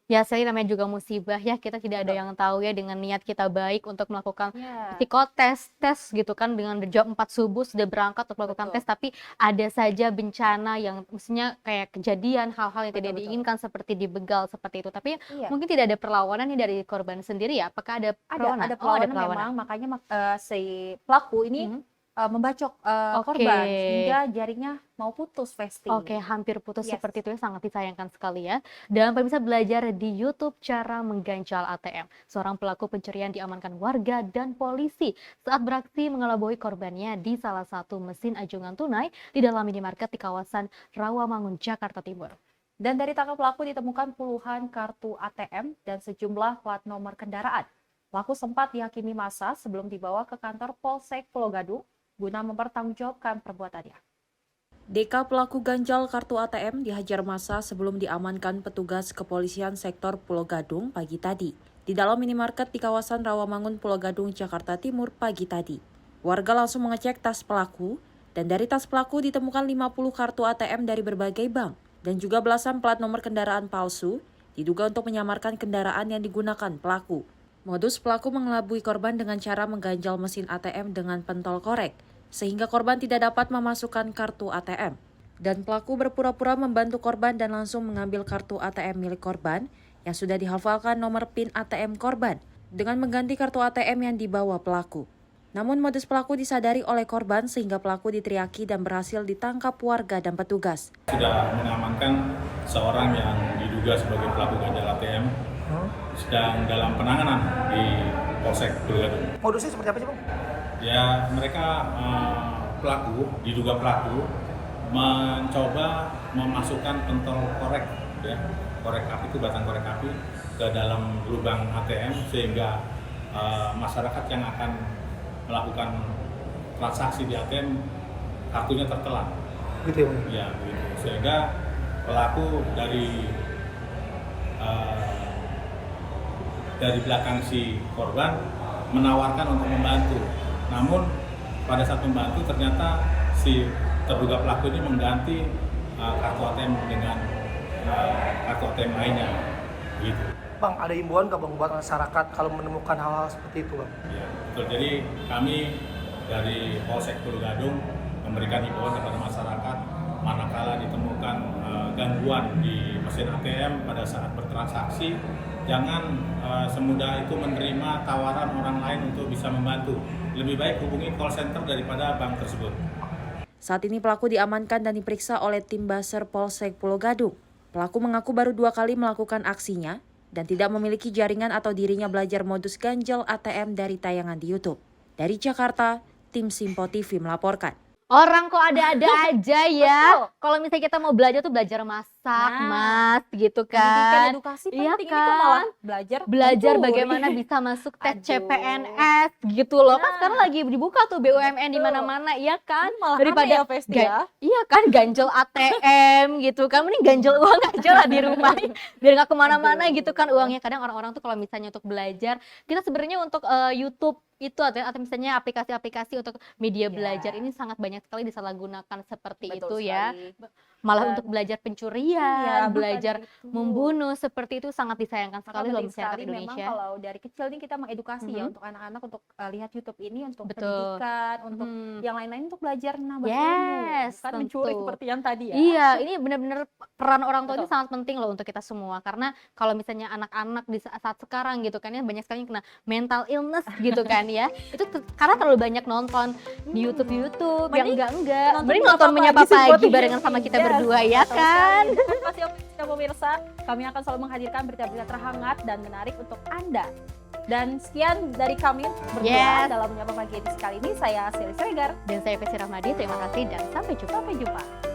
Ya, saya namanya juga musibah ya, kita tidak ada yang tahu ya, dengan niat kita baik untuk melakukan psikotes, tes gitu kan, dengan jam 4 subuh sudah berangkat untuk melakukan tes, tapi ada saja bencana yang mestinya kayak kejadian hal-hal yang tidak diinginkan seperti dibegal seperti itu. Tapi mungkin tidak ada perlawanan nih dari korban sendiri ya, apakah ada perlawanan? Ada perlawanan, memang, makanya si pelaku ini membacok korban hingga jarinya mau putus, Vesti. Oke, hampir putus seperti itu ya, sangat disayangkan sekali ya. Dan pemirsa, belajar di YouTube cara mengganjal ATM. Seorang pelaku pencurian diamankan warga dan polisi saat beraksi mengelabui korbannya di salah satu mesin ajungan tunai di dalam minimarket di kawasan Rawamangun, Jakarta Timur. Dan dari tangan pelaku ditemukan puluhan kartu ATM dan sejumlah plat nomor kendaraan. Pelaku sempat dihakimi massa sebelum dibawa ke kantor Polsek Pulau Gadung guna mempertanggungjawabkan perbuatannya. DK pelaku ganjal kartu ATM dihajar massa sebelum diamankan petugas kepolisian sektor Pulau Gadung pagi tadi di dalam minimarket di kawasan Rawamangun, Pulau Gadung, Jakarta Timur pagi tadi. Warga langsung mengecek tas pelaku dan dari tas pelaku ditemukan 50 kartu ATM dari berbagai bank dan juga belasan plat nomor kendaraan palsu diduga untuk menyamarkan kendaraan yang digunakan pelaku. Modus pelaku mengelabui korban dengan cara mengganjal mesin ATM dengan pentol korek, sehingga korban tidak dapat memasukkan kartu ATM. Dan pelaku berpura-pura membantu korban dan langsung mengambil kartu ATM milik korban yang sudah dihafalkan nomor PIN ATM korban dengan mengganti kartu ATM yang dibawa pelaku. Namun modus pelaku disadari oleh korban sehingga pelaku diteriaki dan berhasil ditangkap warga dan petugas. Sudah mengamankan seorang yang diduga sebagai pelaku ganjal ATM sedang dalam penanganan di Polsek Pulau Gadung. Modusnya seperti apa sih, Bang? Ya, mereka diduga pelaku mencoba memasukkan pentol korek, ya, korek api itu, batang korek api ke dalam lubang ATM sehingga masyarakat yang akan melakukan transaksi di ATM kartunya tertelan. Gitu ya, Bang? Ya, begitu. Sehingga pelaku dari belakang si korban menawarkan untuk membantu. Namun pada saat membantu ternyata si terduga pelaku ini mengganti kartu ATM dengan kartu ATM lainnya. Gitu. Bang, ada himbauan nggak, Bang, buat masyarakat kalau menemukan hal-hal seperti itu, Bang? Ya, betul. Jadi kami dari Polsek Pulau Gadung memberikan himbauan kepada masyarakat manakala ditemukan gangguan di mesin ATM pada saat bertransaksi, jangan semudah itu menerima tawaran orang lain untuk bisa membantu. Lebih baik hubungi call center daripada bank tersebut. Saat ini pelaku diamankan dan diperiksa oleh tim Baser Polsek Pulau Gadung. Pelaku mengaku baru 2 kali melakukan aksinya dan tidak memiliki jaringan atau dirinya belajar modus ganjal ATM dari tayangan di YouTube. Dari Jakarta, tim Simpo TV melaporkan. Orang kok ada-ada aja ya. Kalau misalnya kita mau belajar tuh belajar masak, Mas, gitu Pendidikan kan. edukasi Iya penting, ini kok malah belajar mencuri. bagaimana bisa masuk tes Aduh. CPNS gitu loh. Kan sekarang lagi dibuka tuh BUMN di mana-mana, iya kan? Malah Daripada aneh ya, Festi, ya. iya kan ganjel ATM gitu kan. Mending ganjel uang aja lah di rumah. Biar nggak kemana-mana gitu kan uangnya. Kadang orang-orang tuh kalau misalnya untuk belajar, kita sebenarnya untuk YouTube itu atau misalnya aplikasi-aplikasi untuk media belajar ini sangat banyak sekali disalahgunakan seperti Betul itu ya. sekali. Malah Dan- untuk belajar Iya, pencurian, bukan belajar itu. membunuh seperti itu sangat disayangkan Maka sekali loh penting masyarakat sekali memang Indonesia. kalau dari kecil nih kita mengedukasi ya Mhm. untuk anak-anak untuk lihat YouTube ini untuk Betul. pendidikan, untuk Mhm. yang lain-lain untuk belajar nambah Yes, ilmu, bukan mencuri tentu. seperti yang tadi ya. Iya, ini benar-benar peran orang tua ini Betul. sangat penting loh untuk kita semua. Karena kalau misalnya anak-anak di saat sekarang gitu kan ya banyak sekali yang kena mental illness gitu kan ya. Itu karena terlalu banyak nonton di YouTube yang Mending enggak. nonton Mending Menyapa nonton Menyapa Pagi Simpo Pagi TV. barengan sama kita Yes, berdua ya betul kan. sekali. Terima kasih pemirsa. Kami akan selalu menghadirkan berita-berita terhangat dan menarik untuk Anda. Dan sekian dari kami berdua Yes. dalam Menyapa Pagi edisi kali ini. Saya Sally Siregar. Dan saya Festi Rahmadi. Terima kasih dan sampai jumpa. Sampai jumpa.